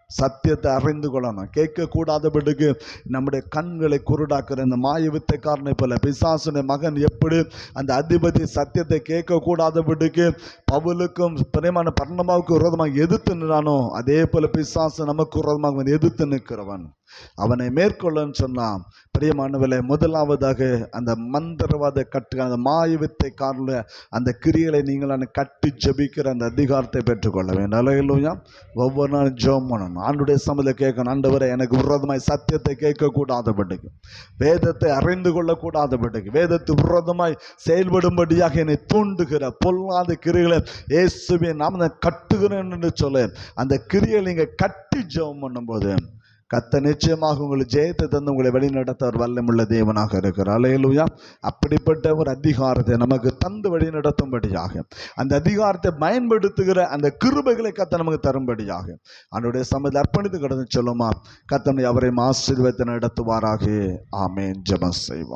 சத்தியத்தை அறிந்து கொள்ளணும். கேட்கக்கூடாதபடிக்கு நம்முடைய கண்களை குருடாக்குற இந்த மாய வித்தைக்காரனை போல பிசாசுடைய மகன் எப்படி அந்த அதிபதி சத்தியத்தை கேட்கக்கூடாதபடிக்கு பவுலுக்கும் பிரியமான பர்ணமாவுக்கு விரோதமாக எதிர்த்து நின்றானோ, அதே போல பிசாசு நமக்கு விரோதமாக எதிர்த்து நிற்கிறவன். அவனை மேற்கொள்ளன்னு சொன்னான். பிரியமானவர்களே, முதலாவதாக அந்த மந்திரவாத கட்டு, அந்த மாய வித்தைக்காரனுடைய அந்த கிரியைகளை நீங்கள் கட்டி ஜபிக்கிற அந்த அதிகாரத்தை பெற்றுக்கொள்ள வேண்டும். அல்லேலூயா. ஒவ்வொரு நாளும் ஜெபம் பண்ணணும். ஆண்டுடைய சமயத்தில் கேட்கணும், ஆண்டவரே எனக்கு விரோதமாய் சத்தியத்தை கேட்கக்கூடாதபடிக்கு, வேதத்தை அறிந்து கொள்ளக்கூடாதபடிக்கு, வேதத்து விரோதமாய் செயல்படும்படியாக என்னை தூண்டுகிற பொல்லாத கிரியைகளை இயேசுவின் நாமத்தை கட்டுகிறேன் என்று சொல்ல, அந்த கிரியை நீங்க கட்டி ஜெபம் பண்ணும்போது கர்த்தர் நிச்சயமாக உங்களுக்கு ஜெயத்தை தந்து உங்களை வழிநடத்த ஒரு வல்லமுள்ள தேவனாக இருக்கிறார். அல்லேலூயா. அப்படிப்பட்ட ஒரு அதிகாரத்தை நமக்கு தந்து வழி நடத்தும்படியாக, அந்த அதிகாரத்தை பயன்படுத்துகிற அந்த கிருபைகளை கர்த்தர் நமக்கு தரும்படியாக அவருடைய சமயத்தில் அர்ப்பணித்து கடந்து சொல்லுமா, கர்த்தர் அவரை ஆசீர்வதித்து நடத்துவாராக. ஆமென். ஜெபம் செய்வோம்.